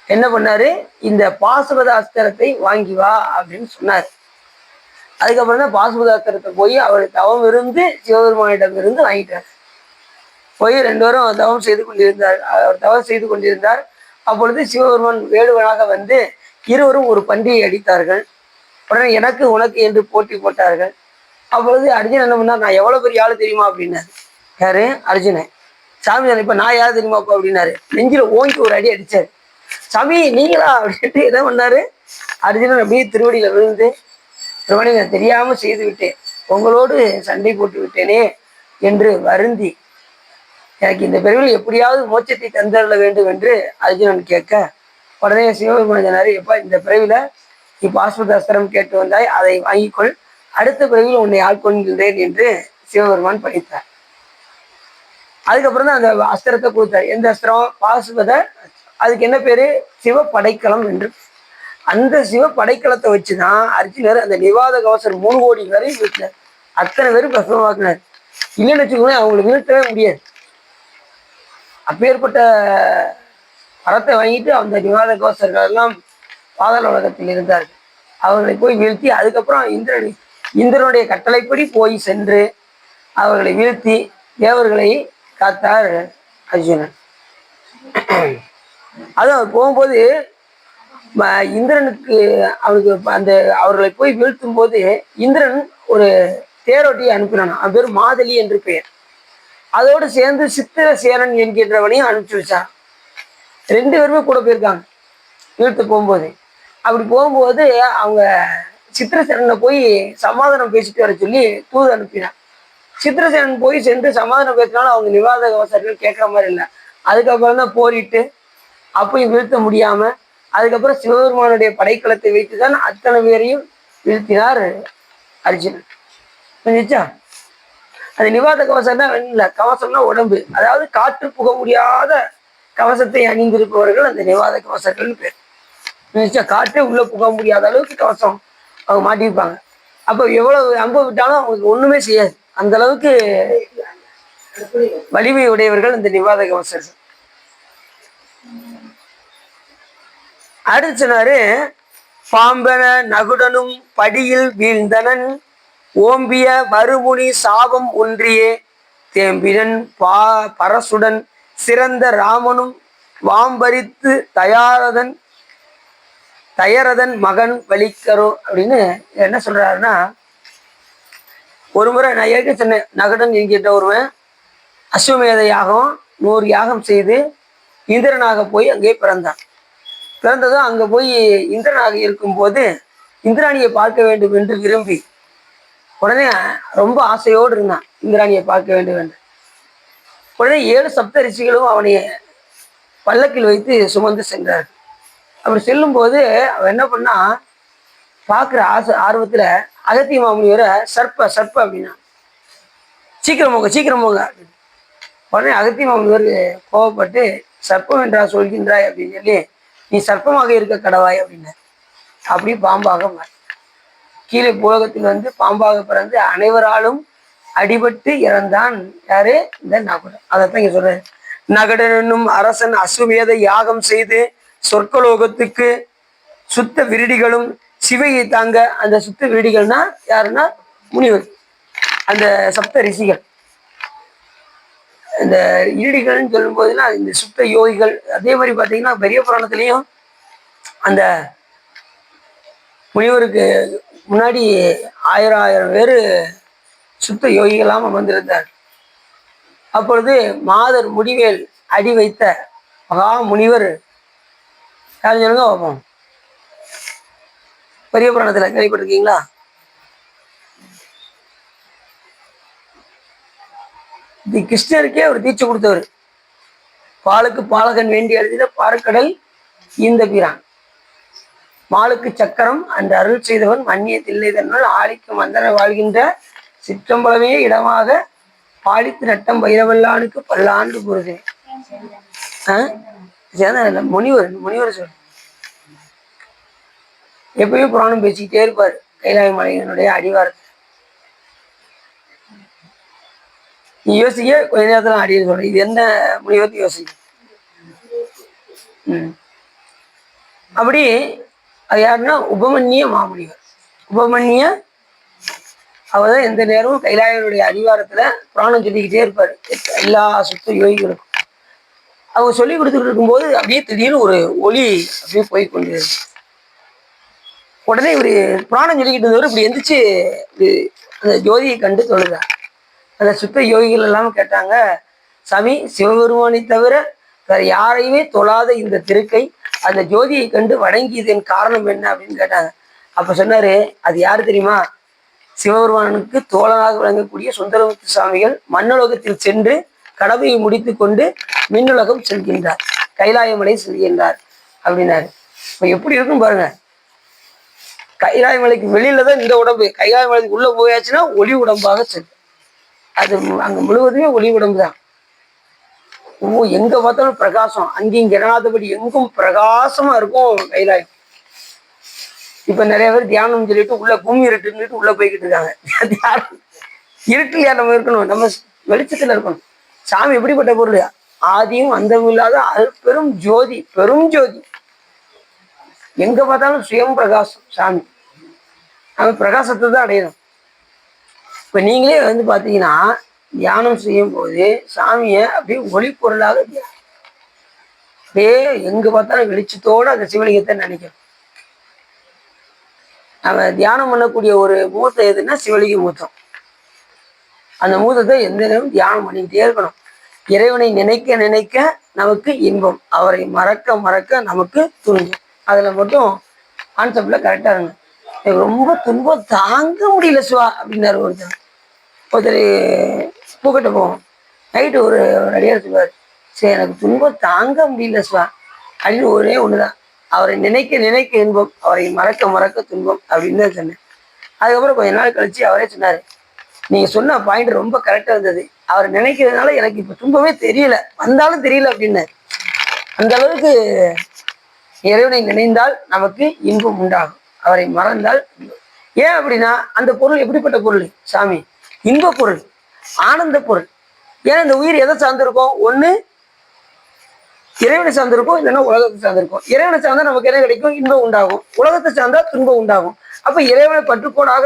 என்ன பண்ணாரு? இந்த பாசுபத அஸ்திரத்தை வாங்கி வா அப்படின்னு சொன்னார். அதுக்கப்புறம் தான் பாசுபத அஸ்திரத்தை போய் அவர் தவம் இருந்து சிவபெருமானிடம் இருந்து வாங்கிட்டார். போய் 2 பேரும் தவம் செய்து கொண்டிருந்தார். அவர் தவம் செய்து கொண்டிருந்தார். அப்பொழுது சிவபெருமான் வேடுவனாக வந்து இருவரும் ஒரு பன்றியை அடித்தார்கள். உடனே எனக்கு உனக்கு என்று போட்டி போட்டார்கள். அப்பொழுது அர்ஜுனன் என்ன பண்ணார்? நான் எவ்வளவு பெரிய ஆளு தெரியுமா அப்படின்னாரு. யாரு? அர்ஜுனன். சாமி, இப்ப நான் யார் தெரியுமாப்பா அப்படின்னாரு. நெஞ்சில ஓங்கி ஒரு அடி அடிச்சாரு. சாமி நீங்களா அப்படின்ட்டு என்ன பண்ணாரு? அர்ஜுனன் அப்படியே திருவடியில விழுந்து, திருவடி நான் தெரியாம செய்து விட்டேன், உங்களோடு சண்டை போட்டு விட்டேனே என்று வருந்தி, எனக்கு இந்த பிறவியில் எப்படியாவது மோட்சத்தை தந்தரல வேண்டும் என்று அர்ஜுனன் கேட்க, உடனே சிவபெருமான் சொன்னாரு, எப்பா இந்த பிறவில நீ பாசுபத அஸ்திரம் கேட்டு வந்தாய், அதை வாங்கிக்கொள், அடுத்த பிறவியில் உன்னை ஆட்கொள்கின்றேன் என்று சிவபெருமான் பணித்தார். அதுக்கப்புறம் தான் அந்த அஸ்திரத்தை கொடுத்தார். எந்த அஸ்திரம்? பாசுபத. அதுக்கு என்ன பேரு? சிவ படைக்கலம் என்று. அந்த சிவ படைக்கலத்தை வச்சுதான் அர்ஜுனர் அந்த நிவாத கவசர் 3 கோடி வரையும் வீழ்த்தினார். அத்தனை பேரும் பசுமமாக்கினார். இல்லைன்னு வச்சுக்கோங்க, அவங்களை வீழ்த்தவே முடியாது. அப்பேற்பட்ட பரத்தை வாங்கிட்டு அந்த நிவாத கவசர்கள் எல்லாம் பாதாள உலகத்தில் இருந்தார்கள். அவர்களை போய் வீழ்த்தி அதுக்கப்புறம் இந்திரனுடைய கட்டளைப்படி போய் சென்று அவர்களை வீழ்த்தி தேவர்களை காத்தார் அர்ஜுனன். அது அவர் போகும்போது இந்திரனுக்கு அவனுக்கு அந்த அவர்களை போய் வீழ்த்தும் போது இந்திரன் ஒரு தேரோட்டியை அனுப்பினான். அவன் பேர் மாதலி என்று பெயர். அதோடு சேர்ந்து சித்திரசேனன் என்கின்றவனையும் அனுப்பிச்சு வச்சான். 2 பேருமே கூட போயிருக்காங்க வீழ்த்து போகும்போது. அப்படி போகும்போது அவங்க சித்திரசேனனை போய் சமாதானம் பேசிட்டு வர சொல்லி தூது அனுப்பினான். சித்திரசேனன் போய் சென்று சமாதானம் பேசினாலும் அவங்க நிவாத கவசர்கள் கேட்குற மாதிரி இல்லை. அதுக்கப்புறம் தான் போரிட்டு அப்பயும் வீழ்த்த முடியாம அதுக்கப்புறம் சிவபெருமானுடைய படைக்கலத்தை வைத்துதான் அத்தனை பேரையும் வீழ்த்தினார் அர்ஜுனன். புரிஞ்சுச்சா? அது நிவாத கவசம்னா இல்லை, கவசம்னா உடம்பு. அதாவது காற்று புக முடியாத கவசத்தை அணிந்திருப்பவர்கள் அந்த நிவாத கவசங்கள்னு பேர். புரிஞ்சுச்சா? காற்றே உள்ள புக முடியாத அளவுக்கு கவசம் அவங்க மாட்டியிருப்பாங்க. அப்போ எவ்வளவு அம்பு விட்டாலும் அவங்களுக்கு ஒண்ணுமே செய்யாது. அந்த அளவுக்கு வலிமை உடையவர்கள் இந்த நிவாத கவசர்கள். அடுத்து சொன்னாரு, பாம்பன நகுடனும் படியில் வீழ்ந்தனன் ஓம்பிய மறுமுனி சாபம் ஒன்றியே தேம்பினன் பரசுடன் சிறந்த ராமனும் வாம்பரித்து தயரதன் மகன் வலிக்கரும் அப்படின்னு என்ன சொல்றாருன்னா, ஒரு முறை நான் ஏற்க சொன்னேன், நகுடன் என்கின்ற ஒருவன் அஸ்வமேத யாகம் 100 யாகம் செய்து இந்திரனாக போய் அங்கே பிறந்தான். பிறந்ததும் அங்கே போய் இந்திரனாக இருக்கும்போது இந்திராணியை பார்க்க வேண்டும் என்று விரும்பி உடனே ரொம்ப ஆசையோடு இருந்தான், இந்திராணியை பார்க்க வேண்டும் என்று. உடனே 7 சப்த ரிஷிகளும் அவனை பல்லக்கில் வைத்து சுமந்து சென்றார். அப்படி செல்லும்போது அவன் என்ன பண்ணா, பார்க்குற ஆர்வத்தில் அகத்திய மாமுனிவரை சர்ப்ப அப்படின்னா, சீக்கிரம் போங்க அப்படின்னு. உடனே அகத்திய மாமுனிவர் கோவப்பட்டு, சர்ப்பம் என்றா சொல்கின்றாய் அப்படின்னு சொல்லி, நீ சர்ப்பமாக இருக்க கடவாய் அப்படின்னார். அப்படி பாம்பாக கீழே புலகத்தில் வந்து பாம்பாக பிறந்து அனைவராலும் அடிபட்டு இறந்தான். யாரு? இந்த நகுடன். அதைத்தான் இங்க சொல்றாரு. நகுடன் என்னும் அரசன் அஸ்வமேத யாகம் செய்து சொர்க்கலோகத்துக்கு சுத்த விருடிகளும் சிவையை தாங்க. அந்த சுத்த விருடிகள்னா யாருன்னா முனிவர், அந்த சப்த ரிஷிகள். இந்த இருடிகள்னு சொல்லும் போதுலாம் இந்த சுத்த யோகிகள். அதே மாதிரி பார்த்தீங்கன்னா பெரிய புராணத்திலையும் அந்த முனிவருக்கு முன்னாடி 1000 பேர் சுத்த யோகிகளாம் அமர்ந்திருந்தார். அப்பொழுது மாதர் முடிவேல் அடி வைத்த மகா முனிவர் யாரும் சொல்லுங்க பார்ப்போம். பெரிய புராணத்தில் கேள்விப்பட்டிருக்கீங்களா? கிருஷ்ணருக்கே அவர் தீட்சை கொடுத்தவர். பாலுக்கு பாலகன் வேண்டி எழுதின பாற்கடல் இந்த பிரான், மாலுக்கு சக்கரம் அந்த அருள் செய்தவன் மன்னிய தில்லை தன்னால் ஆளிக்கு மந்தன வாழ்கின்ற சிற்றம்பலமே இடமாக பாலித்து நட்டம் பைரவல்லானுக்கு பல்லாண்டு பொருது. முனிவர் சொல் எப்பயும் புராணம் பேசிக்கிட்டே இருப்பாரு கைலாய மலையினுடைய அடிவாரத்தில். நீ யோசிக்க கொஞ்ச நேரத்துல அடின்னு சொல்ற இது என்ன முனிவர்னு யோசிக்க. அப்படி அது யாருன்னா உபமன்னிய மாமுனிவர். உபமன்னிய அவர்தான் எந்த நேரமும் கைலாயனுடைய அடிவாரத்துல புராணம் சொல்லிக்கிட்டே இருப்பாரு எல்லா சுத்த யோகிகளுக்கும். அவங்க சொல்லி கொடுத்துட்டு இருக்கும்போது அப்படியே திடீர்னு ஒரு ஒளி அப்படியே போய்கொண்டு உடனே இவர் புராணம் சொல்லிக்கிட்டு இருந்தவர் இப்படி எந்திரிச்சு அந்த ஜோதியை கண்டு தொழுதார். அந்த சுத்த யோகிகள் எல்லாம் கேட்டாங்க, சாமி சிவபெருமானை தவிர வேற யாரையுமே தொழாத இந்த திருக்கை அந்த ஜோதியை கண்டு வணங்கியதன் காரணம் என்ன அப்படின்னு கேட்டாங்க. அப்ப சொன்னாரு, அது யாரு தெரியுமா? சிவபெருமானுக்கு தோழனாக விளங்கக்கூடிய சுந்தரமூர்த்தி சுவாமிகள் மண்ணுலகத்தில் சென்று கடமையை முடித்து கொண்டு மின்னுலகம் செல்கின்றார், கைலாயமலை செல்கின்றார் அப்படின்னாரு. இப்ப எப்படி இருக்கும் பாருங்க. கைலாயமலைக்கு வெளியில தான் இந்த உடம்பு, கைலாயமலைக்கு உள்ள போயாச்சுன்னா ஒளி உடம்பாக செல்லும். அது அங்க முழுவதுமே ஒளி உடம்பு தான். எங்க பார்த்தாலும் பிரகாசம், அங்கேயும் கிரணாதபடி எங்கும் பிரகாசமா இருக்கும் கைலாயம். இப்ப நிறைய பேர் தியானம் சொல்லிட்டு உள்ள பூமி இருட்டுன்னுட்டு உள்ள போய்கிட்டு இருக்காங்க. தியானம் இருட்டுலையா நம்ம இருக்கணும்? நம்ம வெளிச்சத்துல இருக்கணும். சாமி எப்படிப்பட்ட பொருள்? ஆதியும் அந்தமும் இல்லாத பெரும் ஜோதி, பெரும் ஜோதி. எங்க பார்த்தாலும் சுயம் பிரகாசம் சாமி. நம்ம பிரகாசத்தை தான் அடையணும். இப்ப நீங்களே வந்து பாத்தீங்கன்னா தியானம் செய்யும் போது சாமியை அப்படியே ஒளி பொருளாக அப்படியே எங்க பார்த்தாலும் வெளிச்சத்தோட அந்த சிவலிங்கத்தை நினைக்கணும். நம்ம தியானம் பண்ணக்கூடிய ஒரு மூர்த்தம் எதுன்னா சிவலிங்க மூர்த்தம். அந்த மூர்த்தத்தை எந்த நேரம் தியானம் பண்ணிக்கிட்டே இருக்கணும். இறைவனை நினைக்க நினைக்க நமக்கு இன்பம், அவரை மறக்க மறக்க நமக்கு துன்பம். அதுல மட்டும் கான்செப்ட்ல கரெக்டா இருங்க. எனக்கு ரொம்ப துன்பம் தாங்க முடியல சிவா அப்படின்னாரு ஒருத்தர். பூக்கட்ட போவோம் நைட்டு ஒரு அடியார் சொல்லுவார், சரி எனக்கு துன்பம் தாங்க முடியல சிவா அப்படின்னு ஒரே ஒண்ணுதான், அவரை நினைக்க நினைக்க இன்பம், அவரை மறக்க மறக்க துன்பம் அப்படின்னு தான் சொன்னேன். அதுக்கப்புறம் கொஞ்ச நாள் கழிச்சு அவரே சொன்னாரு, நீங்க சொன்ன பாயிண்ட் ரொம்ப கரெக்டா இருந்தது, அவரை நினைக்கிறதுனால எனக்கு இப்ப துன்பமே தெரியல, வந்தாலும் தெரியல அப்படின்னாரு. அந்த அளவுக்கு இறைவனை நினைந்தால் நமக்கு இன்பம் உண்டாகும், அவரை மறந்தால். ஏன் அப்படின்னா அந்த பொருள் எப்படிப்பட்ட பொருள்? சாமி இன்ப பொருள், ஆனந்த பொருள். ஏன்னா இந்த உயிர் எதை சார்ந்திருக்கோம்? ஒண்ணு இறைவனை சார்ந்திருக்கும், இல்லைன்னா உலகத்தை சார்ந்திருக்கும். இறைவனை சார்ந்தா நமக்கு என்ன கிடைக்கும்? இன்பம் உண்டாகும். உலகத்தை சார்ந்தா துன்பம் உண்டாகும். அப்ப இறைவனை பற்றுக்கோடாக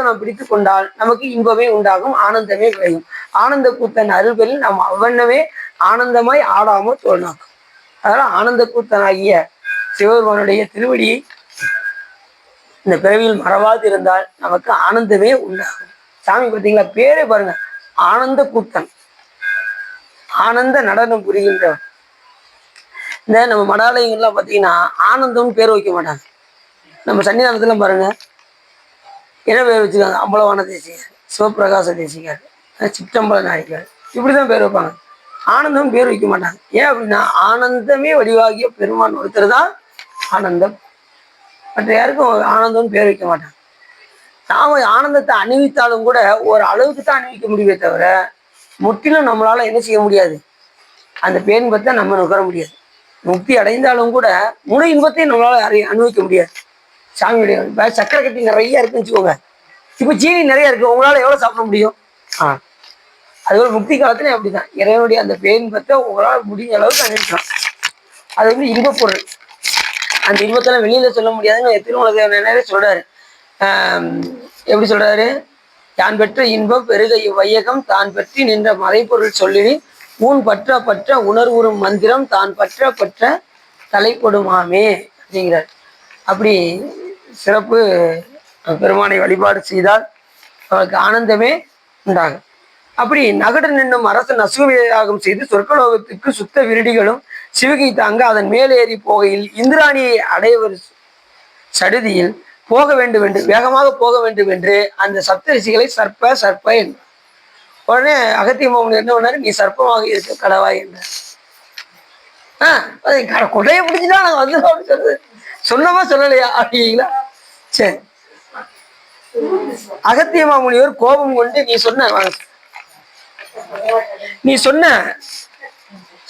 நாம் பிடித்து கொண்டால் நமக்கு இன்பமே உண்டாகும், ஆனந்தமே விளையும். ஆனந்த கூத்தன் அருள்களில் நாம் அவ்வண்ணமே ஆனந்தமாய் ஆடாமல் தோல்நாக்கும். அதனால ஆனந்த கூத்தனாகிய சிவபெருமானுடைய திருவடியை இந்த பிறவியில் மறவாது இருந்தால் நமக்கு ஆனந்தமே உண்டாகும். சாமி பார்த்தீங்களா, பேரே பாருங்க, ஆனந்த கூத்தன், ஆனந்த நடனம் புரிகின்றவன். இந்த நம்ம மடாலயங்கள்லாம் பார்த்தீங்கன்னா ஆனந்தம்னு பேர் வைக்க மாட்டாங்க. நம்ம சன்னிதானத்துல பாருங்க என்ன பேர் வச்சுக்காங்க? அம்பலவான தேசிகர், சிவபிரகாச தேசிகர், சிற்றம்பல நாயகர், இப்படிதான் பேர் வைப்பாங்க. ஆனந்தம் பேர் வைக்க மாட்டாங்க. ஏன் அப்படின்னா ஆனந்தமே வடிவாகிய பெருமான் ஒருத்தர் தான் ஆனந்தம். மற்ற யாருக்கும் ஆனந்தம்னு பேர் வைக்க மாட்டாங்க. நாம ஆனந்தத்தை அணிவித்தாலும் கூட ஒரு அளவுக்கு தான் அணிவிக்க முடியுமே தவிர முற்றிலும் நம்மளால என்ன செய்ய முடியாது, அந்த பேரின்பத்தை நம்ம நுகர முடியாது. முக்தி அடைந்தாலும் கூட முழு இன்பத்தையும் நம்மளால அனுபவிக்க முடியாது. சாமியுடைய சக்கரை கட்டி நிறைய இருக்குன்னு வச்சுக்கோங்க, இப்ப ஜீனி நிறைய இருக்கு, உங்களால எவ்வளவு சாப்பிட முடியும்? அதுபோல முக்தி காலத்துலயும் அப்படிதான், இறைவனுடைய அந்த பேரின்பத்தை உங்களால முடிஞ்ச அளவுக்கு அனுபவிக்கலாம். அது வந்து இன்பப் பொருள். அந்த இன்பத்தெல்லாம் வெளியில சொல்ல முடியாதுன்னு திருமண சொல்றாரு. எப்படி சொல்றாரு? யான் பெற்ற இன்பம் பெருகை வையகம் தான் பற்றி நின்ற மறைப்பொருள் சொல்லினி ஊன் பற்ற பற்ற உணர்வுறும் மந்திரம் தான் பற்ற பற்ற தலைப்படுமாமே அப்படிங்கிறார். அப்படி சிறப்பு பெருமானை வழிபாடு செய்தால் அவருக்கு ஆனந்தமே உண்டாகும். அப்படி நகடு நின்னும் அரசன் அசுவயாகம் செய்து சொர்க்கலோகத்துக்கு சுத்த விருடிகளும் சிவகை தாங்க அதன் மேலேறி போகையில் இந்திராணியை அடையவர் சடுதியில் போக வேண்டும் என்று, வேகமாக போக வேண்டும் என்று அந்த சப்தரிசிகளை சர்ப்ப சர்ப்ப என்றார். உடனே அகத்திய மாமன் என்ன பண்ணாரு? நீ சர்ப்பமாக இருக்க கடவாய் என்றார். கொடையை பிடிச்சுதான் நாங்க வந்து சொல்றது, சொன்னமா சொல்லலையா அப்படிங்களா? சரி, அகத்திய மாமுனிவர் கோபம் கொண்டு நீ சொன்ன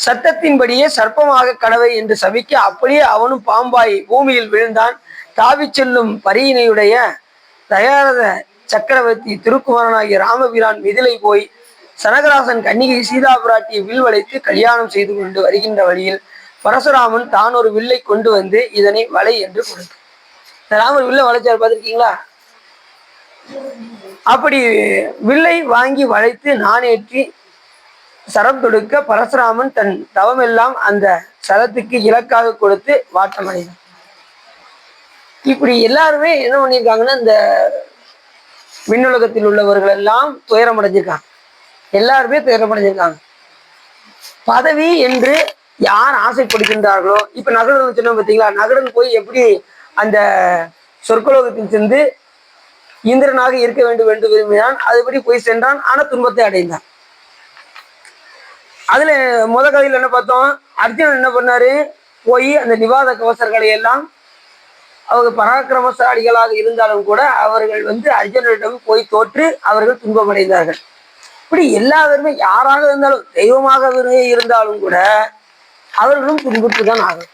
சத்தத்தின்படியே சர்ப்பமாக கடவை என்று சபிக்க அப்படியே அவனும் பாம்பாய் பூமியில் விழுந்தான். தாவி செல்லும் பரியினையுடைய தயாரத சக்கரவர்த்தி திருக்குமரனாகிய ராமபிரான் மிதிலை போய் சனகராசன் கன்னிகை சீதா பிராட்டியை வில் வளைத்து கல்யாணம் செய்து கொண்டு வருகின்ற வழியில் பரசுராமன் தான் ஒரு வில்லை கொண்டு வந்து இதனை வளை என்று கொடுத்தார். ராமர் வில்லை வளைச்சார், பார்த்திருக்கீங்களா? அப்படி வில்லை வாங்கி வளைத்து நானேற்றி சரம் தொடுக்க பரசுராமன் தன் தவமெல்லாம் அந்த சரத்துக்கு இலக்காக கொடுத்து வாட்டமடைந்தார். இப்படி எல்லாருமே என்ன பண்ணியிருக்காங்கன்னா, இந்த விண்ணுலகத்தில் உள்ளவர்கள் எல்லாம் துயரம் அடைஞ்சிருக்காங்க. எல்லாருமே துயரம் அடைஞ்சிருக்காங்க. பதவி என்று யார் ஆசைப்படுகின்றார்களோ, இப்ப நகரன் சொன்ன பார்த்தீங்களா, நகரன் போய் எப்படி அந்த சொர்க்கலோகத்தில் சென்று இந்திரனாக இருக்க வேண்டும் என்று விரும்பினான். அதுபடி போய் சென்றான். ஆனா துன்பத்தை அடைந்தான். அதுல முத கதையில் என்ன பார்த்தோம், அர்ஜுனன் என்ன பண்ணாரு, போய் அந்த நிவாத கவசர்களை எல்லாம் அவங்க பராக்கிரமசாலிகளாக இருந்தாலும் கூட அவர்கள் அர்ஜுனனிடம் போய் தோற்று அவர்கள் துன்பமடைந்தார்கள். இப்படி எல்லாருமே யாராக இருந்தாலும் தெய்வமாக இருந்தாலும் கூட அவர்களும் துன்புற்றுதான் ஆகும்.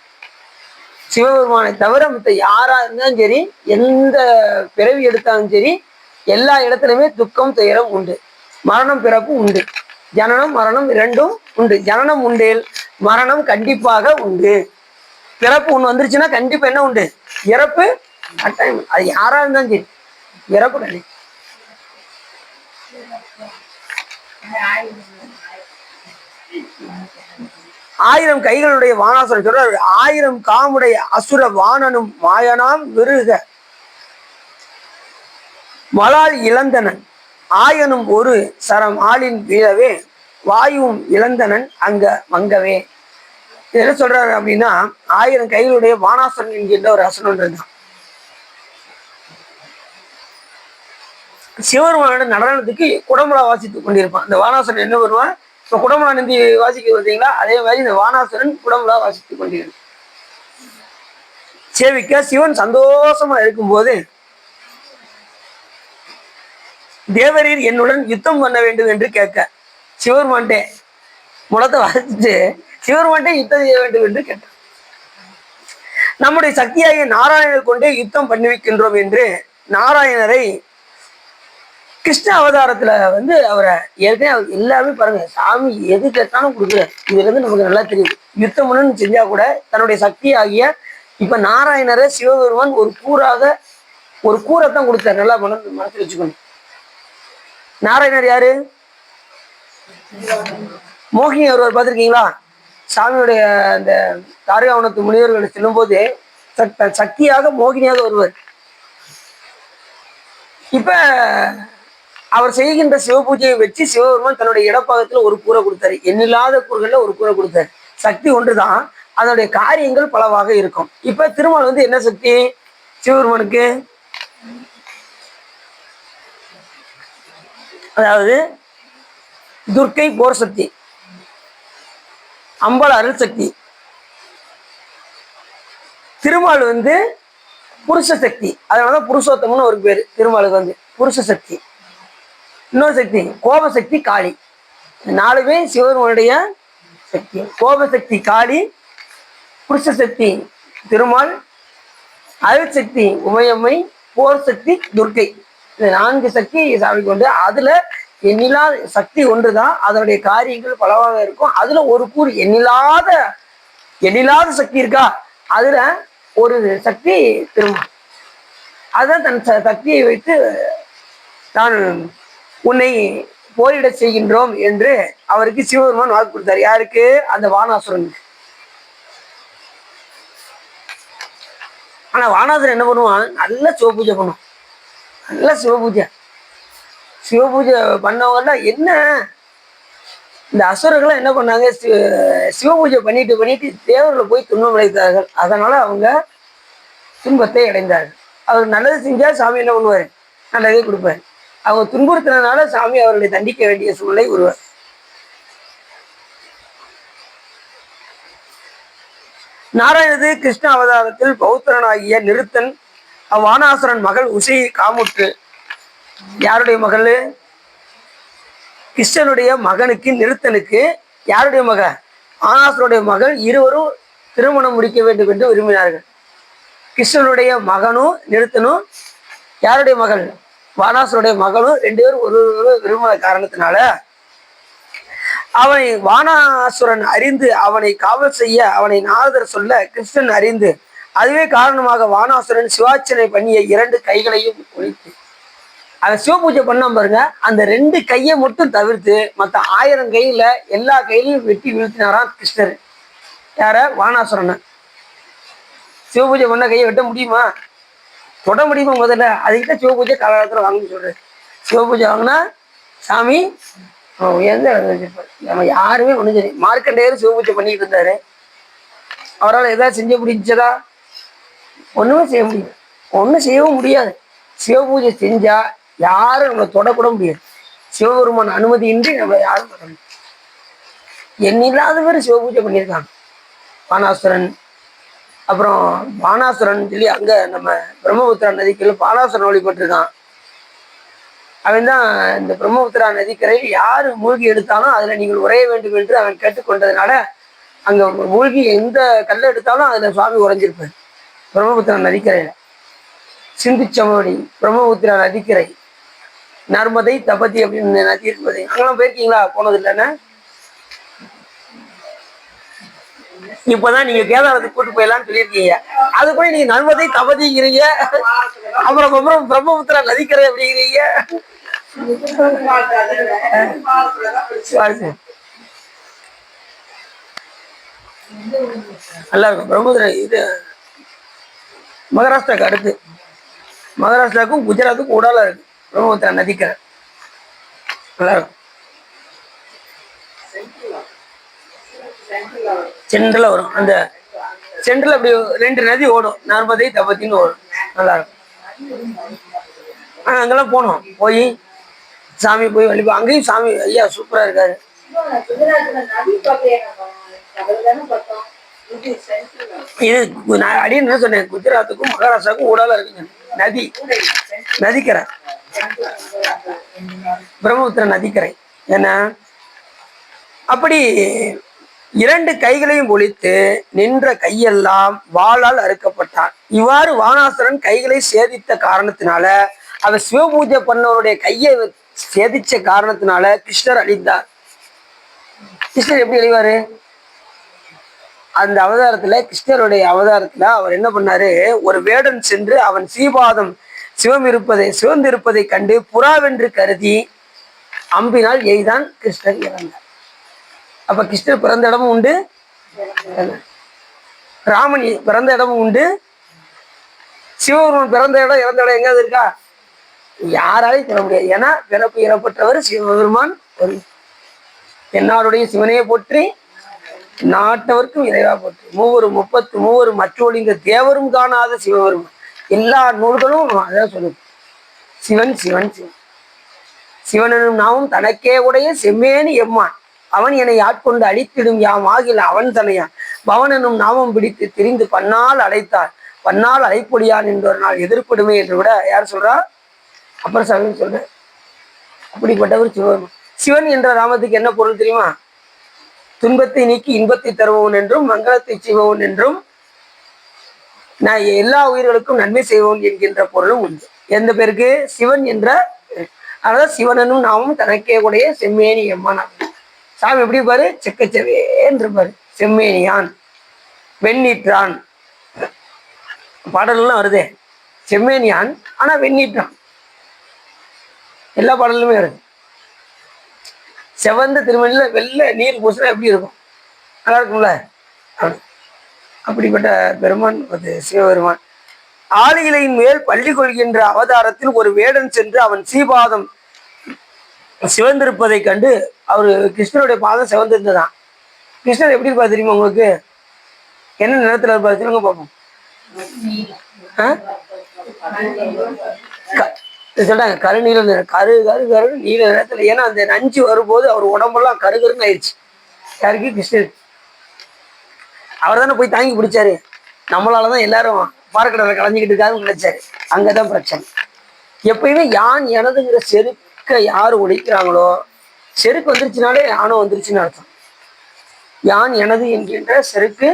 சிவபெருமானை தவிர மற்ற யாரா இருந்தாலும் சரி, எந்த பிறவி எடுத்தாலும் சரி, எல்லா இடத்துலையுமே துக்கம் துயரம் உண்டு, மரணம் பிறப்பு உண்டு, ஜனனம் மரணம் இரண்டும் உண்டு. ஜனனம் உண்டேல் மரணம் கண்டிப்பாக உண்டு. பிறப்பு ஒண்ணு வந்துருச்சுன்னா கண்டிப்பா என்ன உண்டு, இறப்பு கட்டாயம். அது யாரா இருந்தாலும் சரி, இறப்பு கண்டிப்பா. ஆயிரம் கைகளுடைய வானாசுரன் சொல்றாரு, ஆயிரம் காமுடைய அசுர வாணனும் மாயனாம் விருக மலால் இளந்தனன் ஆயனும் ஒரு சரம் ஆளின் வீழவே வாயுவும் இளந்தனன் அங்க மங்கவே. என்ன சொல்றாரு அப்படின்னா, ஆயிரம் கைகளுடைய வானாசுரன் என்கின்ற ஒரு அசுரன் இருந்தான். சிவபெருமானோட நடனத்துக்கு குடமுழா வாசித்துக் கொண்டிருப்பான். இந்த வானாசுரன் என்ன வருவான், இப்ப குடமுழா நந்தி வாசிக்க பார்த்தீங்களா, அதே மாதிரி இந்த வானாசுரன் குடமுழா வாசித்துக் கொண்டிருப்பான். சேவிக்க சிவன் சந்தோஷமா இருக்கும்போது, தேவரீர் என்னுடன் யுத்தம் பண்ண வேண்டும் என்று கேட்க சிவபெருமான்டே முடத்தை வாசிச்சுட்டு சிவபெருமான்டே யுத்தம் செய்ய வேண்டும் என்று கேட்டார். நம்முடைய சக்தியாகிய நாராயணர் கொண்டே யுத்தம் பண்ணி வைக்கின்றோம் என்று நாராயணரை கிருஷ்ண அவதாரத்துல அவரை ஏற்கனவே எல்லாருமே பாருங்க, சாமி எது கேட்டாலும் கொடுக்குறாரு. இதுல இருந்து நமக்கு நல்லா தெரியுது. யுத்தம் பண்ணு செஞ்சா கூட தன்னுடைய சக்தி ஆகிய இப்ப நாராயணரை சிவபெருமான் ஒரு கூரைத்தான் கொடுத்தாரு. நல்லா மனசுல வச்சுக்கணும். நாராயணர் யாரு? மோகினி ஒருவர் பார்த்திருக்கீங்களா? சாமியுடைய அந்த தாரகாவனத்து முனிவர்கள் செல்லும் போது சக்தியாக மோகினியாக வருவார். இப்ப அவர் செய்கின்ற சிவ பூஜையை வச்சு சிவபெருமான் தன்னுடைய இடப்பாகத்துல ஒரு கூரை கொடுத்தாரு. எண்ணில்லாத கூறுகள்ல ஒரு கூரை கொடுத்தாரு. சக்தி ஒன்றுதான், அதனுடைய காரியங்கள் பலவாக இருக்கும். இப்ப திருமால் என்ன சக்தி சிவபெருமானுக்கு? அதாவது துர்க்கை போர் சக்தி, அம்பாள் அருள் சக்தி. திருமால் புருஷ சக்தி. அதனாலதான் புருஷோத்தம்னு ஒரு பேரு திருமாலுக்கு. புருஷ சக்தி. இன்னொரு சக்தி கோபசக்தி காளி. நாலுமே சிவனுடைய சக்தி. கோபசக்தி காளி, புருஷ சக்தி திருமால், அருள் சக்தி உமையம்மை, போர் சக்தி துர்க்கை. இந்த 4 சக்தி சாமி கொண்டு. அதுல எண்ணில்லாத சக்தி ஒன்றுதான், அதனுடைய காரியங்கள் பலவாக இருக்கும். அதுல ஒரு கூறு எண்ணில்லாத சக்தி இருக்கா, அதுல ஒரு சக்தி திருமால். அதுதான் தன் சக்தியை வைத்து நான் உன்னை போரிட செய்கின்றோம் என்று அவருக்கு சிவபெருமான் வாக்கு கொடுத்தார். யாருக்கு? அந்த வானாசுரனுக்கு. ஆனா வானாசுரன் என்ன பண்ணுவான், நல்ல சிவபூஜை பண்ணுவான். நல்ல சிவபூஜை பண்ணவங்க என்ன, இந்த அசுரர்கள் என்ன பண்ணாங்க, சிவபூஜை பண்ணிட்டு தேவர்களை போய் துன்பம் அடைத்தார்கள். அதனால அவங்க துன்பத்தை அடைந்தார்கள். அவர் நல்லது செஞ்சா சாமி என்ன பண்ணுவாரு, நல்லதே கொடுப்பாரு. அவங்க துன்புறுத்தினால சாமி அவர்களை தண்டிக்க வேண்டிய சூழ்நிலை உருவார். நாராயணது கிருஷ்ண அவதாரத்தில் பௌத்திரனாகிய நிருத்தன் அவ்வானாசுரன் மகள் உசையை காமுற்று யாருடைய மகள்? கிருஷ்ணனுடைய மகனுக்கு நிருத்தனுக்கு யாருடைய மகன்? வானாசுரனுடைய மகள். இருவரும் திருமணம் முடிக்க வேண்டும் என்று விரும்பினார்கள். கிருஷ்ணனுடைய மகனும் நிருத்தனும் யாருடைய மகள்? வானாசுரனுடைய மகளும். ரெண்டு பேரும் ஒரு விரும்பின காரணத்தினால அவனை வானாசுரன் அறிந்து அவனை காவல் செய்ய அவனை நாரதர் சொல்ல கிருஷ்ணன் அறிந்து அதுவே காரணமாக வானாசுரன் சிவார்ச்சனை பண்ணிய 2 கைகளையும் ஒழித்து அவன் சிவபூஜை பண்ண பாருங்க. அந்த 2 கையை மட்டும் தவிர்த்து மற்ற 1000 கையில எல்லா கையிலையும் வெட்டி வீழ்த்தினாராம் கிருஷ்ணர். யார? வானாசுரனை. சிவபூஜை பண்ண கையை வெட்ட முடியுமா? தொட முடியுமா? முதல்ல அதுக்கிட்ட சிவபூஜை காலகாலத்தில் வாங்கன்னு சொல்றேன். சிவபூஜை வாங்கினா சாமி உயர்ந்த வச்சிருப்பாரு. நம்ம யாருமே ஒண்ணு சரி. மார்க்கண்டேயர் சிவபூஜை பண்ணிட்டு இருந்தாரு. அவரால் ஏதாவது செஞ்ச முடிஞ்சதா? ஒண்ணுமே செய்ய முடியாது. ஒன்றும் செய்யவும் முடியாது. சிவபூஜை செஞ்சா யாரும் நம்மளை தொடக்கூட முடியாது. சிவபெருமான் அனுமதியின்றி நம்மளை யாரும் தொட முடியாது. எண்ணில்லாத பேர் சிவபூஜை பண்ணியிருக்காங்க. பானாசுரன், அப்புறம் பானாசுரன் சொல்லி அங்க நம்ம பிரம்மபுத்திரா நதிக்கரையில் பானாசுரன் வழிபட்டிருக்கான். அவன் தான் இந்த பிரம்மபுத்திரா நதிக்கரையில் யாரு மூழ்கி எடுத்தாலும் அதுல நீங்கள் உரைய வேண்டும் என்று அவன் கேட்டுக்கொண்டதுனால அங்க மூழ்கி எந்த கல்லை எடுத்தாலும் அதுல சுவாமி உறைஞ்சிருப்பார். பிரம்மபுத்திரா நதிக்கரையில சிந்து சமவெளி, பிரம்மபுத்திரா நதிக்கரை, நர்மதை, தபதி அப்படின்னு நதி இருப்பது. அங்கெல்லாம் போயிருக்கீங்களா? போனது இல்லைன்னா இப்பதான் நீங்க கேதாரத்துக்கு கூட்டு போயலாம்னு சொல்லியிருக்கீங்க. அது கூட நீங்க நர்மதை தபதிங்கிறீங்க, அப்புறம் பிரம்மபுத்திரா நதிக்கரை அப்படிங்கிறீங்க. நல்லா இருக்கும். பிரம்மபுத்திரா இது மகாராஷ்டிராவுக்கு அடுத்து. மகாராஷ்டிராவுக்கும் குஜராத்துக்கும் உடால இருக்கு பிரம்மபுத்திரா நதிக்கரை. நல்லா இருக்கும். சென்ட்ரல வரும். அந்த சென்ட்ரல் அப்படி 2 நதி ஓடும். நர்மதை, தபத்தின்னு ஓடும். நல்லா இருக்கும். அங்கெல்லாம் போனோம். போய் சாமி போய் வழிபா. அங்கேயும் சாமி ஐயா சூப்பரா இருக்காரு. இது நான் அடின்னு என்ன சொன்னேன், குஜராத்துக்கும் மகாராஷ்டிராவுக்கும் ஊடால இருக்குங்க நதி, நதிக்கரை, பிரம்மபுத்திரா நதிக்கரை. ஏன்னா அப்படி 2 கைகளையும் ஒழித்து நின்ற கையெல்லாம் வாளால் அறுக்கப்பட்டான். இவ்வாறு வானாசுரன் கைகளை சேதித்த காரணத்தினால, அவர் சிவபூஜை பண்ணவருடைய கையை சேதிச்ச காரணத்தினால கிருஷ்ணர் அழிந்தார். கிருஷ்ணர் எப்படி அழிவாரு? அந்த அவதாரத்துல, கிருஷ்ணருடைய அவதாரத்துல அவர் என்ன பண்ணாரு, ஒரு வேடன் சென்று அவன் சீபாதம் சிவந்திருப்பதை கண்டு புறாவென்று கருதி அம்பினால் எய்தான். கிருஷ்ணர் இறந்தார். அப்ப கிருஷ்ணர் பிறந்த இடமும் உண்டு, ராமன் பிறந்த இடமும் உண்டு, சிவபெருமான் பிறந்த இடம் இறந்த இடம் எங்காவது இருக்கா? யாராலையும் சொல்ல முடியாது. ஏன்னா பிறப்பு இறப்பற்றவர் சிவபெருமான். என்னாருடைய சிவனையை போற்றி நாட்டவர்க்கும் இறைவா போற்றி 33 மற்றொழிந்த தேவரும் காணாத சிவபெருமான். எல்லா நூல்களும் அதான் சொல்லுது. சிவன் சிவன் சிவன் சிவனும் நாமும் தனக்கே உடைய செம்மேனி எம்மான் அவன் என்னை ஆட்கொண்டு அழித்திடும் யாம் ஆகில அவன் தனையான் பவனனும் நாமம் பிடித்து திரிந்து பன்னால் அழைத்தார் பன்னால் அழைப்பொடியான் என்று ஒரு நாள் எதிர்ப்படுமே என்று கூட யார் சொல்றா? அப்புறம் சாமி சொல்ற. அப்படிப்பட்டவர் சிவன். சிவன் என்ற ராமத்துக்கு என்ன பொருள் தெரியுமா? துன்பத்தை நீக்கி இன்பத்தை தருபவன் என்றும் மங்களத்தை செய்பவன் என்றும் நான் எல்லா உயிர்களுக்கும் நன்மை செய்வோம் என்கின்ற பொருளும் உண்டு. எந்த பேருக்கு? சிவன் என்ற. அதான் சிவனனும் நாமும் தனக்கே உடைய செம்மேனி எம்மான். சாமி எப்படி பாரு? செக்கச்சவேன் இருப்பாரு. செம்மேனியான், வெண்ணீற்றான், பாடல்லாம் வருதே. செம்மேனியான் ஆனா வெண்ணீற்றான். எல்லா பாடலுமே வருது. செவந்த திருமணில வெள்ளை நீர் பூசினா எப்படி இருக்கும்? நல்லா இருக்கும்ல. அப்படிப்பட்ட பெருமான் சிவபெருமான். ஆளிலையின் மேல் பள்ளி கொள்கின்ற அவதாரத்தில் ஒரு வேடன் சென்று அவன் சீபாதம் சிவந்திருப்பதை கண்டு அவரு கிருஷ்ணனுடைய பாதம் சிவந்திருந்ததான். கிருஷ்ணர் எப்படி இருப்பாரு தெரியுமா உங்களுக்கு? என்ன நிறத்துல இருப்பாரு சொல்லுங்க பார்ப்போம். சொல்றாங்க கருநீல நிறம், கரு கரு கரு நீல நிறத்துல. ஏன்னா அந்த நஞ்சு வரும்போது அவர் உடம்பெல்லாம் கருகருன்னு ஆயிடுச்சு. யாருக்கு? கிருஷ்ணர். அவர் தானே போய் தாங்கி பிடிச்சாரு. நம்மளாலதான் எல்லாரும் பாறைக்கடலை கலைஞ்சிக்கிட்டு இருக்காருன்னு நினைச்சாரு. அங்கதான் பிரச்சனை. எப்பயுமே யான் எனதுங்கிற செருக்கை யாரு ஒழிக்கிறாங்களோ, செருக்கு வந்துருச்சுனாலே யானும் வந்துருச்சுன்னு அர்த்தம். யான் எனது என்கின்ற செருக்கு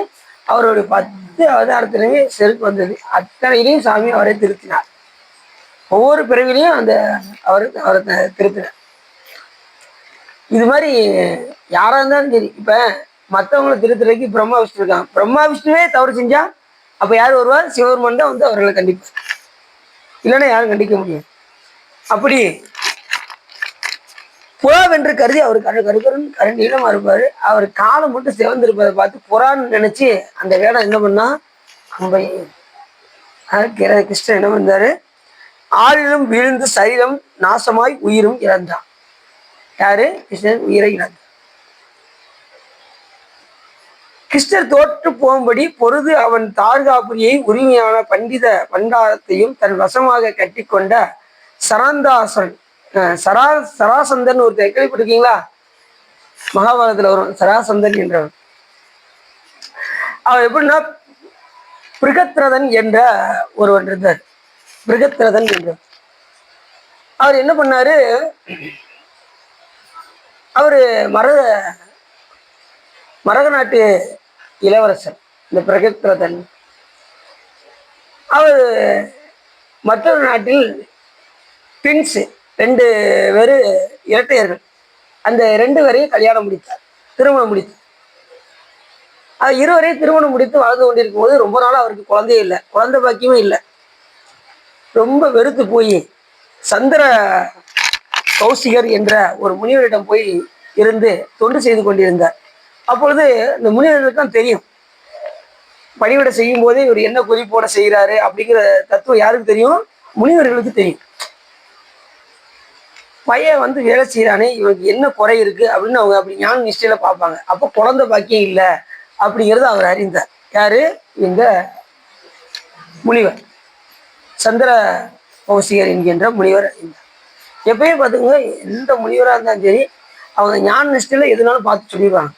அவருடைய 10 அவதாரத்திலேயே செருக்கு வந்தது. அத்தனையிலையும் சாமி அவரை திருத்தினார். ஒவ்வொரு பிறவிலையும் அவரை திருத்தினார். இது மாதிரி யாரா இருந்தாலும் சரி. இப்ப மற்றவங்களை திருத்துறதுக்கு பிரம்மா விஷ்ணு இருக்காங்க. பிரம்மா விஷ்ணுவே தவறு செஞ்சா அப்ப யார் வருவார்? சிவபெருமான் தான் வந்து அவர்களை கண்டிப்பார். இல்லைன்னா யாரும் கண்டிக்க முடியும். அப்படி புறாவென்று கருதி அவர் கருநீளமா இருப்பாரு. அவர் காலம் மட்டும் சிவந்திருப்பதை பார்த்து புறான்னு நினைச்சு அந்த வேடம் என்ன பண்ணா, அம்பை கிருஷ்ணன் என்ன பண்ணாரு, ஆளிலும் வீழ்ந்து சரீரம் நாசமாய் உயிரும் இழந்தான். யாரு? கிருஷ்ணன் உயிரை இழந்தார். கிருஷ்ணர் தோற்று போகும்படி பொருது அவன் தார்காபுரியை உரிமையான பண்டாரத்தையும் தன் வசமாக கட்டி கொண்ட சராந்தாசன் சராசந்தன் ஒரு கேள்விப்பட்டிருக்கீங்களா? மகாபாரதத்துல வரும் சராசந்தன் என்றவர். அவர் எப்படின்னா பிருகத்ரதன் என்ற ஒருவன் இருந்தார். பிருகத்ரதன் என்றவர் அவர் என்ன பண்ணாரு, அவரு மரக நாட்டு இளவரசர். இந்த பிருகத்ரதன் அவர் மற்றொரு நாட்டில் ட்வின்ஸ் 2 பேரு இரட்டையர்கள். அந்த 2 பேரையும் கல்யாணம் முடித்தார், திருமணம் முடித்தார். அது இருவரையும் திருமணம் முடித்து வாழ்ந்து கொண்டிருக்கும் போது ரொம்ப நாள் அவருக்கு குழந்தையே இல்லை, குழந்தை பாக்கியமே இல்லை. ரொம்ப வெறுத்து போய் சந்திர கௌசிகர் என்ற ஒரு முனிவரிடம் போய் இருந்து தொண்டு செய்து கொண்டிருந்தார். அப்பொழுது இந்த முனிவர்களுக்கும் தெரியும், பணிவிடை செய்யும் போதே இவர் என்ன குறிப்போட செய்கிறாரு அப்படிங்கிற தத்துவம் யாருக்கு தெரியும்? முனிவர்களுக்கு தெரியும். பையன் வந்து வேலை செய்யறானே, இவனுக்கு என்ன குறை இருக்கு அப்படின்னு அவங்க அப்படி ஞான நிஷ்டையில பார்ப்பாங்க. அப்போ குழந்தை பாக்கியம் இல்லை அப்படிங்கிறது அவர் அறிந்தார். யாரு? இந்த முனிவர், சந்திர கௌசிகர் என்கின்ற முனிவர் அறிந்தார். எப்பயும் பார்த்துங்க, எந்த முனிவராக இருந்தாலும் சரி அவங்க ஞான நிஷ்டையில எதுனாலும் பார்த்து சொல்லிடுவாங்க.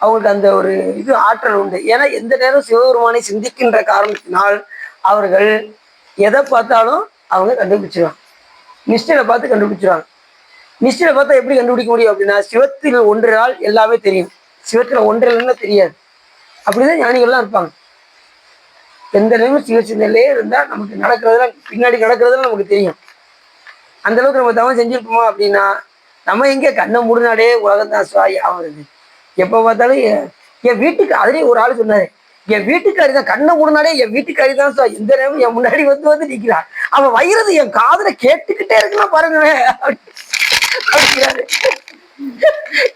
அவங்களுக்கு அந்த ஒரு ஆற்றல் உண்டு. ஏன்னா எந்த நேரம் சிவபெருமானை சிந்திக்கின்ற காரணத்தினால் அவர்கள் எதை பார்த்தாலும் அவங்க கண்டுபிடிச்சிருவாங்க. நிஷ்டையில பார்த்து கண்டுபிடிச்சிருவாங்க. நிஷ்டையில பார்த்தா எப்படி கண்டுபிடிக்க முடியும் அப்படின்னா, சிவத்தில் ஒன்றால் எல்லாமே தெரியும், சிவத்துல ஒன்றில்னா தெரியாது. அப்படிதான் ஞானிகள்லாம் இருப்பாங்க. எந்த நேரமும் சிவச்சிந்தனையிலே இருந்தா நமக்கு நடக்கிறதுலாம் பின்னாடி நடக்கிறதுலாம் நமக்கு தெரியும். அந்த அளவுக்கு நம்ம தவம் செஞ்சிருப்போமா அப்படின்னா, நம்ம எங்கே கண்ணை மூடினாலே உலகம் தான் சுவாயி ஆகுறது. எப்போ பார்த்தாலும் என் வீட்டுக்கு, அதுலேயும் ஒரு ஆள் சொன்னாரு, என் வீட்டுக்காரி தான் கண்ணை மூடினாலே என் வீட்டுக்காரி தான் சுவா, எந்த நேரமும் என் முன்னாடி வந்து நிற்கிறான், அவன் வயிறது என் காதுல கேட்டுக்கிட்டே இருக்குன்னா பாருங்களேன் அப்படிங்கிறாரு.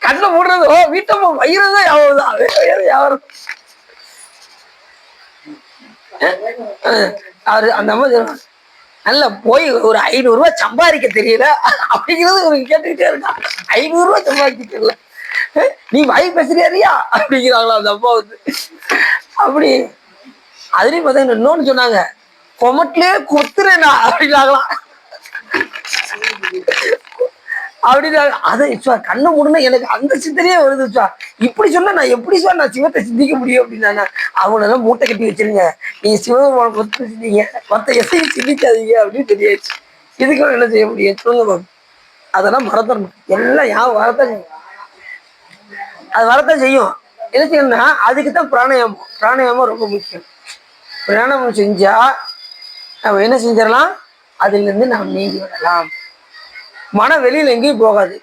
கண்ணை மூடுறது வீட்டம்மா வயிறுதான் யாவதுதான், வேற யாரும். அவரு அந்த அம்மா சொல்லுவாங்க, நல்லா போய் ஒரு 500 ரூபாய் சம்பாதிக்க தெரியல அப்படிங்கிறது ஒரு கேட்டுக்கிட்டே இருக்கான். 500 ரூபாய் சம்பாதிக்க தெரியல, நீ வாய் பேசுறியா அப்படிங்கிறாங்களா அந்த அப்பா வந்து. அப்படி அதுலயும் பார்த்தீங்கன்னா இன்னொன்னு சொன்னாங்க, கொமட்டிலே கொத்துறேனா அப்படின்னாங்களாம். அப்படின்னா அதை கண்ணை மூடுனா எனக்கு அந்த சிந்தனையே வருது. இப்படி சொன்னா நான் எப்படி நான் சிவத்தை சிந்திக்க முடியும் அப்படின்னா, அவங்களெல்லாம் மூட்டை கட்டி வச்சிருங்க, நீங்க சிவபெருமான பொறுத்து சிந்திங்க, மற்ற எதையும் சிந்திக்காதீங்க அப்படின்னு தெரியாச்சு. இதுக்கு என்ன செய்ய முடியும் சொல்லுங்க பாபு? அதெல்லாம் மறந்துடணும். எல்லாம் யாரும் வரத்தான் செய்யும், அது வரத்தான் செய்யும். என்ன செய்யணும்னா அதுக்குத்தான் பிராணாயாமம். பிராணாயாமம் ரொம்ப முக்கியம். பிராணாயாமம் செஞ்சா நம்ம என்ன செஞ்சிடலாம், அதுல இருந்து நாம் நீங்கி விடலாம். மனம் வெளியில எங்கேயும் போகாது.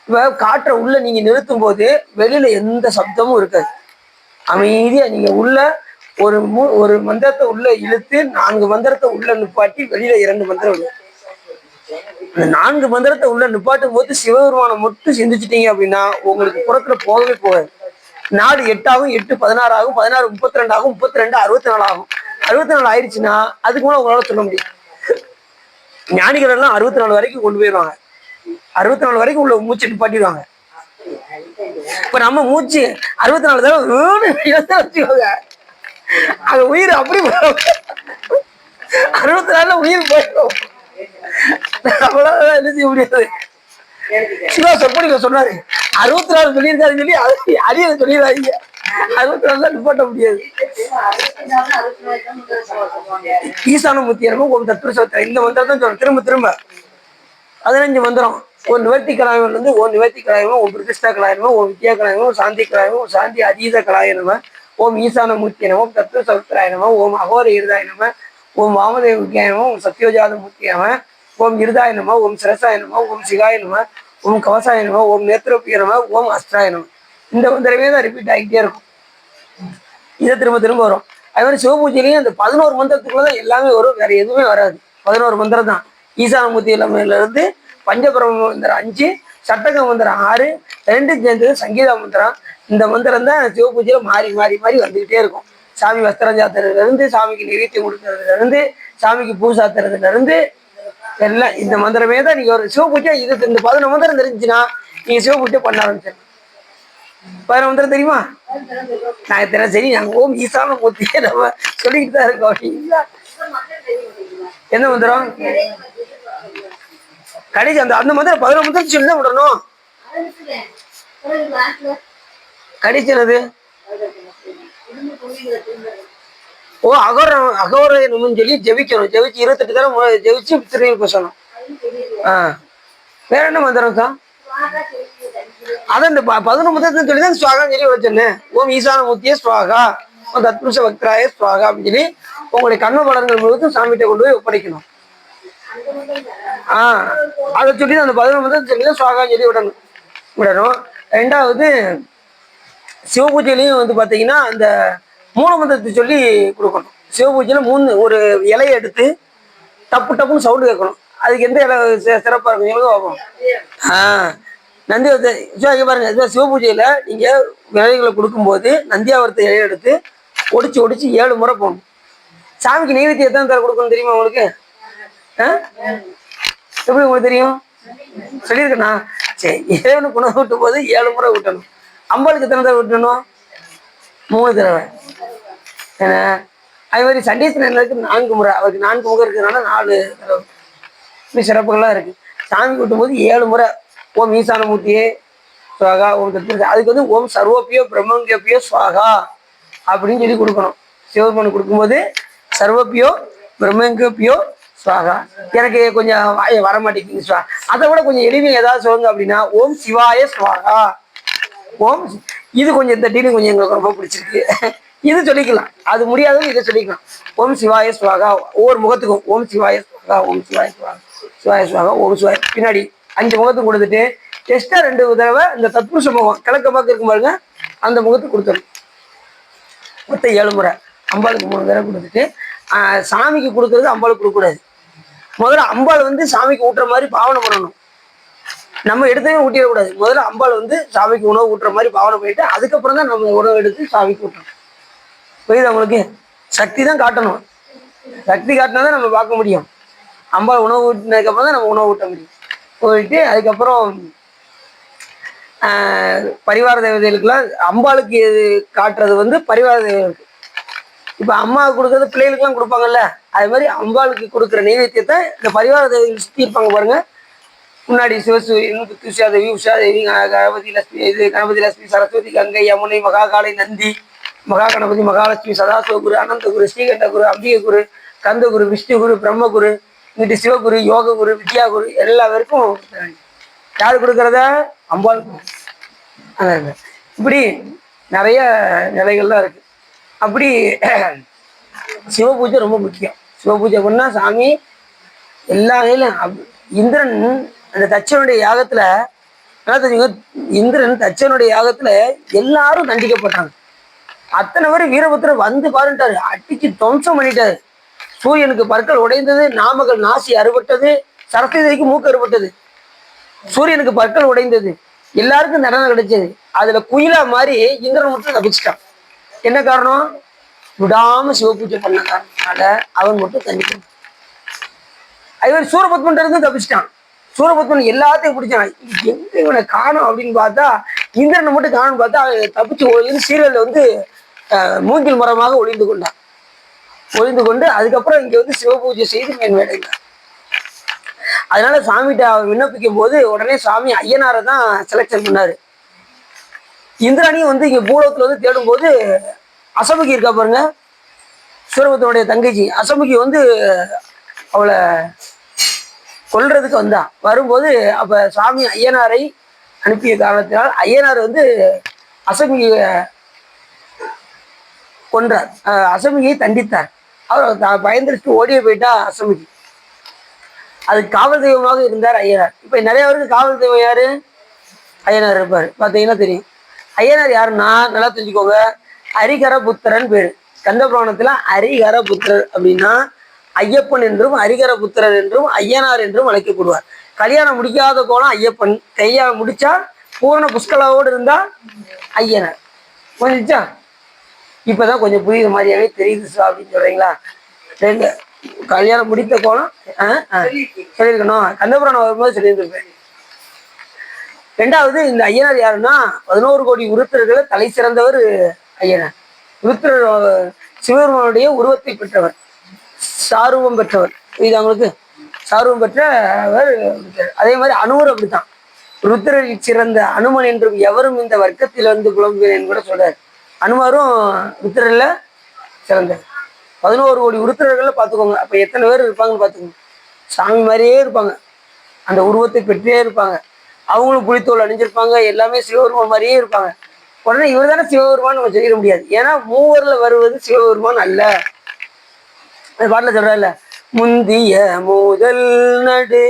இப்ப காற்றை உள்ள நீங்க நிறுத்தும் போது வெளியில எந்த சப்தமும் இருக்காது. அமைதியா நீங்க உள்ள ஒரு மந்திரத்தை உள்ள இழுத்து 4 மந்திரத்தை உள்ள நிப்பாட்டி வெளியில 2 மந்திரம் விடும். இந்த 4 மந்திரத்தை உள்ள நிப்பாட்டும் போது சிவபெருமானம் மட்டும் சிந்திச்சிட்டீங்க அப்படின்னா உங்களுக்கு புறத்துல போகவே போகாது. நாடு 8 ஆகும், 8 16 ஆகும், 16 32 ஆகும், 32 64 ஆகும். 64 ஆயிடுச்சுன்னா அதுக்கு மேல உங்களால சொல்ல முடியும். ஞானிகள் எல்லாம் 64 வரைக்கும் கொண்டு போயிடுவாங்க. 64 வரைக்கும் உள்ள மூச்சு நிப்பாட்டிடுவாங்க. இப்ப நம்ம மூச்சு 64 தடவை வச்சுக்கோங்க, அங்க உயிர் அப்படி 64 உயிர் போயிடும். நம்மளால என்ன செய்ய முடியாது. சிவா சொப்படிக்க சொன்னாரு 64 சொல்லியிருக்காருன்னு சொல்லி அடியதை சொல்லிடுறாங்க. 64 நிப்பாட்ட முடியாது. ஈசானமூர்த்தி என்னமோ ஓம் தத்புருஷ இந்த மந்திரம் தான் சொல்றேன் திரும்ப திரும்ப. 15 மந்திரம். ஓம் நிவர்த்தி கலாயம் வந்து ஓம் நிவர்த்தி கலாயமோ, ஓம் பிரதிஷ்டா கலாயமோ, ஓம் வித்யா கலாயமோ, சாந்தி கலாயமோ, சாந்தி அதீத கலாயனம, ஓம் ஈசானமூர்த்தி நமோ, தத்புருஷாயனமோ, ஓம் அகோர இருதாய நம, ஓம் வாமதேவ வித்யாயனமோ, ஓம் சத்யோஜாத மூர்த்தி நம, ஓம் இருதாய நம, ஓம் சிரசாய நம, ஓம் சிகாய நம, ஓம் கவசாய நம, ஓம் நேத்ரோபிய நம, ஓம் அஸ்திராய நம. இந்த மந்திரமே தான் ரிப்பீட் ஆகிட்டே இருக்கும். இதை திரும்ப திரும்ப வரும். அது மாதிரி சிவபூஜையிலையும் அந்த 11 மந்திரத்துக்குள்ளதான் எல்லாமே வரும், வேற எதுவுமே வராது. 11 மந்திரம் தான். ஈசானமூர்த்தி இளமையில இருந்து பஞ்சபிரம மந்திரம் 5, சட்டக மந்திரம் 6, 2 சேர்ந்தது சங்கீதா மந்திரம். இந்த மந்திரம் தான் சிவபூஜையில மாறி மாறி மாறி வந்துகிட்டே இருக்கும். சாமி வஸ்திரம் சாத்துறதுல இருந்து, சாமிக்கு நிவேத்தியம் கொடுக்கறதுல இருந்து, சாமிக்கு பூ சாத்துறதுல இருந்து எல்லாம் இந்த மந்திரமே தான் நீங்க ஒரு சிவபூஜை. இது இந்த 11 மந்திரம் தெரிஞ்சுன்னா நீங்க சிவபூஜை பண்ண ஆரம்பிச்சிடலாம். 11 மந்திரம் தெரியுமா? நான் தெரியும். சரி, நாங்கள் ஓம் ஈசானமூர்த்தியை நம்ம சொல்லிக்கிட்டு தான் இருக்கோம். அப்படிங்களா? என்ன மந்திரம்? கடைசி அந்த மந்திரம் 11 மந்திரம் சொல்லி தான் விடணும். கடைசினது ஓ அகோரன்னு சொல்லி ஜெபிக்கணும். ஜெபிச்சு 28 தரம் ஜெபிச்சு திருநீர் பூசணும். வேற என்ன மந்திரம் தான்? அதான் இந்த 11 மந்திரத்தை சொல்லி தான் ஸ்வாகான்னு சொல்லி வச்சேன். ஓம் ஈசானமூர்த்தியே ஸ்வாகா, ஓம் தத்புருஷ பக்தராய ஸ்வாகா அப்படின்னு சொல்லி உங்களுடைய கர்ம பலன்கள் முழுவதும் சாமிகிட்ட கொண்டு போய் ஒப்படைக்கணும். அதை சொல்லி அந்த 11 மந்திரத்தை சொல்லி தான் ஸ்வாகான்னு சொல்லி விடணும். ரெண்டாவது சிவபூஜையிலையும் வந்து பார்த்தீங்கன்னா அந்த மூல மந்திரத்தை சொல்லி கொடுக்கணும். சிவபூஜையில் 3 ஒரு இலையை எடுத்து டப்பு டப்புன்னு சவுண்டு கேட்கணும். அதுக்கு எந்த இலை சிறப்பாக இருக்கும் எங்களுக்கு பார்ப்போம். நந்தியாவரத்தை பாருங்க. சிவபூஜையில் நீங்கள் விலைகளை கொடுக்கும்போது நந்தியாவரத்தை இலையை எடுத்து ஒடிச்சு 7 முறை போகணும். சாமிக்கு நைவேத்தியம் எத்தனை தர கொடுக்கணும் தெரியுமா உங்களுக்கு? எப்படி உங்களுக்கு தெரியும்? சொல்லியிருக்கேண்ணா. சரி, இறைவனுக்கு உணவு விட்டும் போது 7 முறை விட்டணும். அம்பாளுக்கு எத்தனை தடவை விட்டணும்? 3 தடவை. ஏன்னா அது மாதிரி சண்டீஸ்வரனுக்கு 4 முறை. அவருக்கு 4 முகம் இருக்கிறதுனால 4 தடவை. இப்படி சிறப்புகள்லாம் இருக்கு. சாமி விட்டும் போது 7 முறை ஓம் ஈசானமூர்த்தியே ஸ்வாகா, ஓம் தத்புருஷ, அதுக்கு வந்து ஓம் சர்வப்பியோ பிரம்மங்கப்பியோ ஸ்வாகா அப்படின்னு சொல்லி கொடுக்கணும். சிவபெருமான் கொடுக்கும்போது சர்வப்பியோ பிரம்மங்கப்பியோ ஸ்வாகா. எனக்கு கொஞ்சம் வர மாட்டேங்குது ஸ்வா, அதை விட கொஞ்சம் எளிமையாக ஏதாவது சொல்லுங்க அப்படின்னா ஓம் சிவாய ஸ்வாகா. ஓம் இது கொஞ்சம் இந்த டீலிங் கொஞ்சம் எங்களுக்கு ரொம்ப பிடிச்சிருக்கு. இது சொல்லிக்கலாம். அது முடியாதவங்க இதை சொல்லிக்கலாம். ஓம் சிவாய ஸ்வாகா. ஒவ்வொரு முகத்துக்கும் ஓம் சிவாய ஸ்வாகா, ஓம் சிவாய ஸ்வாகா, சிவாய ஸ்வாகா, ஓம் சிவாய. பின்னாடி 5 முகத்துக்கு கொடுத்துட்டு எக்ஸ்ட்ரா 2 தடவை இந்த தத்புருஷ முகம் கிழக்க பக்கம் இருக்கும் பாருங்க, அந்த முகத்துக்கு கொடுத்துடும். மொத்தம் 7 முறை. அம்பாளுக்கு 3 தடவை கொடுத்துட்டு சாமிக்கு கொடுக்கறது அம்பாளுக்கு கொடுக்கக்கூடாது. முதல்ல அம்பாள் வந்து சாமிக்கு ஊட்டுற மாதிரி பாவனை பண்ணணும். நம்ம எடுத்தவே ஊட்டிடக்கூடாது. முதல்ல அம்பாள் வந்து சாமிக்கு உணவு ஊட்டுற மாதிரி பாவனை பண்ணிட்டு அதுக்கப்புறம் தான் நம்ம உணவு எடுத்து சாமிக்கு ஊட்டணும். புரியுது அவங்களுக்கு? சக்தி தான் காட்டணும். சக்தி காட்டினா தான் நம்ம பார்க்க முடியும். அம்பாள் உணவு ஊட்டினதுக்கப்புறம் தான் நம்ம உணவு ஊட்ட முடியும். போயிட்டு அதுக்கப்புறம் பரிவார தேவதைகளுக்கெல்லாம் அம்பாளுக்கு காட்டுறது வந்து பரிவார தேவதைகளுக்கு. இப்போ அம்மாவுக்கு கொடுக்கறது பிள்ளைகளுக்கெல்லாம் கொடுப்பாங்கல்ல, அது மாதிரி அம்பாளுக்கு கொடுக்குற நைவேத்தியத்தை இந்த பரிவார தேவதைகள் சுற்றி இருப்பாங்க பாருங்க. முன்னாடி சிவசூரியன், உஷாதேவி, கணபதி லட்சுமி, கணபதி லட்சுமி, சரஸ்வதி, கங்கை, யமுனை, மகாகாலை, நந்தி, மகா கணபதி, மகாலட்சுமி, சதாசிவகுரு, அனந்தகுரு, ஸ்ரீகண்டகுரு, அம்பிககுரு, கந்தகுரு, விஷ்ணுகுரு, பிரம்மகுரு, இங்கிட்டு சிவகுரு, யோககுரு, வித்யாகுரு எல்லா பேருக்கும் யாரு கொடுக்கறத? அம்பாளுக்கு. இப்படி நிறைய நிலைகள்லாம் இருக்கு. அப்படி சிவபூஜை ரொம்ப முக்கியம். சிவபூஜை பண்ணா சாமி எல்லா நிலையிலும். இந்திரன் அந்த தச்சனுடைய யாகத்துல இந்திரன் தச்சனுடைய யாகத்துல எல்லாரும் தண்டிக்கப்பட்டாங்க. அத்தனை பேரும் வீரபுத்திரர் வந்து பாருட்டாரு, அடிச்சு துவம்சம் பண்ணிட்டாரு. சூரியனுக்கு பற்கள் உடைந்தது, நாமகள் நாசி அறுபட்டது, சரஸ்வதிக்கு மூக்கு அறுபட்டது. சூரியனுக்கு பற்கள் உடைந்தது, எல்லாருக்கும் நடனம் கிடைச்சது. அதுல குயிலா மாதிரி இந்திரன் மட்டும் தப்பிச்சிட்டான். என்ன காரணம்? விடாம சிவபூஜை பண்ண காரணத்தினால அவன் மட்டும் தண்டிக்கணும். அது மாதிரி சூரபத்மன் இருந்து தப்பிச்சிட்டான். சூரபத்மன் எல்லாத்தையும் பிடிச்சான். எங்க இவனை காணும் அப்படின்னு பார்த்தா இந்திரனை மட்டும் காணும் பார்த்தா தப்பிச்சு சீரியல்ல வந்து மூங்கில் மரமாக ஒளிந்து கொண்டு அதுக்கப்புறம் இங்க வந்து சிவபூஜை செய்து மேன்மையடைந்தார். அதனால சாமிகிட்ட அவர் விண்ணப்பிக்கும் போது உடனே சாமி ஐயனாரை தான் செலக்ஷன் பண்ணாரு. இந்திராணியும் வந்து இங்க பூலோகத்துல வந்து தேடும் போது அசமுகி இருக்கா பாருங்க, சூரபத்மனுடைய தங்கச்சி அசமுகி வந்து அவளை கொல்றதுக்கு வந்தான். வரும்போது அப்ப சாமி ஐயனாரை அனுப்பிய காரணத்தினால் ஐயனார் வந்து அசமுகியை கொன்றார், அசமுகியை தண்டித்தார். அவர் பயந்துட்டு ஓடியே போயிட்டா அசமுகி. அதுக்கு காவல் தெய்வமாக இருந்தார் ஐயனார். இப்ப நிறைய பேருக்கு காவல் தெய்வம் யாரு? ஐயனார் இருப்பாரு. பார்த்தீங்கன்னா தெரியும். ஐயனார் யாருன்னா நல்லா தெரிஞ்சுக்கோங்க, ஹரிகர புத்திரன் பேரு. கந்த புராணத்துல ஹரிகர புத்திரர் அப்படின்னா ஐயப்பன் என்றும் ஹரிகர புத்திரர் என்றும் ஐயனார் என்றும் அழைக்கப்படுவார். கல்யாணம் முடிக்காத கோலம் ஐயப்பன், கையா முடிச்சா பூரண புஷ்கலாவோடு இருந்தா ஐயனார். புரிஞ்சுச்சா? இப்பதான் கொஞ்சம் புரியுற மாதிரியாவே தெரியுது அப்படின்னு சொல்றீங்களா? ரெண்டு கல்யாணம் முடித்த கோலம் சொல்லியிருக்கணும், கந்தபுராணம் வரும்போது சொல்லியிருந்திருப்பேன். ரெண்டாவது இந்த ஐயனார் யாருன்னா 11 கோடி உருத்தர்களை தலை சிறந்தவர் ஐயனார். உருத்தர் சிவபெருமானுடைய உருவத்தை பெற்றவர், சாரூபம் பெற்றவர். இது அவங்களுக்கு சாரூபம் பெற்றவர். அதே மாதிரி அனுமர் அப்படித்தான். ருத்ரரில் சிறந்த அனுமன் என்றும் எவரும் இந்த வர்க்கத்திலிருந்து புலம்புகிறேன் கூட சொல்றாரு. அனுமாரும் ருத்ரர்ல சிறந்தவர். 11 கோடி உருத்திரர்கள்ல பார்த்துக்கோங்க. அப்போ எத்தனை பேர் இருப்பாங்கன்னு பார்த்துக்கோங்க. சாமி மாதிரியே இருப்பாங்க, அந்த உருவத்தை பெற்றே இருப்பாங்க. அவங்களும் புலித்தோல் அணிஞ்சிருப்பாங்க, எல்லாமே சிவபெருமான் மாதிரியே இருப்பாங்க. உடனே இவர் தானே சிவபெருமான் நம்ம சொல்லிட முடியாது. ஏன்னா மூவர்ல வருவது சிவபெருமான் அல்ல. அந்த பாட்டில் சொல்றல, முந்திய முதல் நடு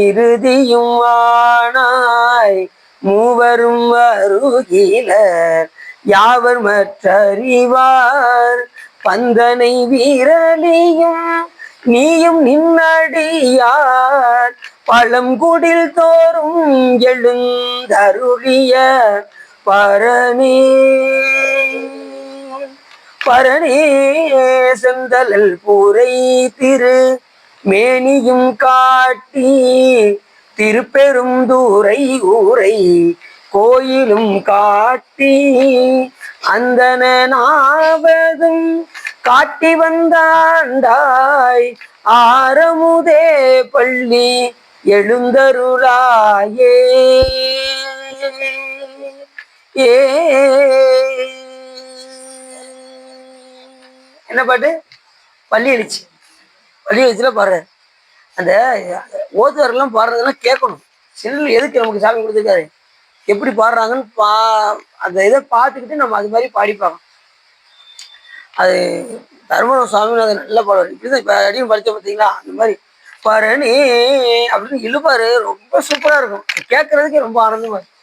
இறுதியும் ஆனாய் மூவரும் வருகிலர் யாவர் மற்றறிவார் பந்தனை வீரலியும் நீயும் நின்னடியார் பழங்குடில் தோறும் எழுந்தருளிய பரணே பரணே செந்தலல் பூரை திரு மேனியும் காட்டி திருப்பெரும் தூரை ஊரை கோயிலும் காட்டி அந்தனாவதும் காட்டி வந்தாண்டாய் ஆரமுதே பள்ளி எழுந்தருளாயே. என்ன பாட்டு? பள்ளி எழுச்சி. பள்ளி எழுச்சியில பாடுறாரு. அந்த ஓதுவாரெல்லாம் பாடுறதெல்லாம் கேட்கணும். சிலர் எதுக்கு நமக்கு சாமி கொடுத்துருக்காரு, எப்படி பாடுறாங்கன்னு அந்த இதை பார்த்துக்கிட்டு நம்ம அது மாதிரி பாடிப்பாங்க. அது தர்மபுரம் சுவாமிநாதன் நல்லா பாடுவார். இப்படிதான் இப்போ அடியும் படித்த பார்த்தீங்களா, அந்த மாதிரி பரணி அப்படின்னு இழுப்பாரு. ரொம்ப சூப்பரா இருக்கும், கேட்கறதுக்கே ரொம்ப ஆனந்தமா இருக்கும்.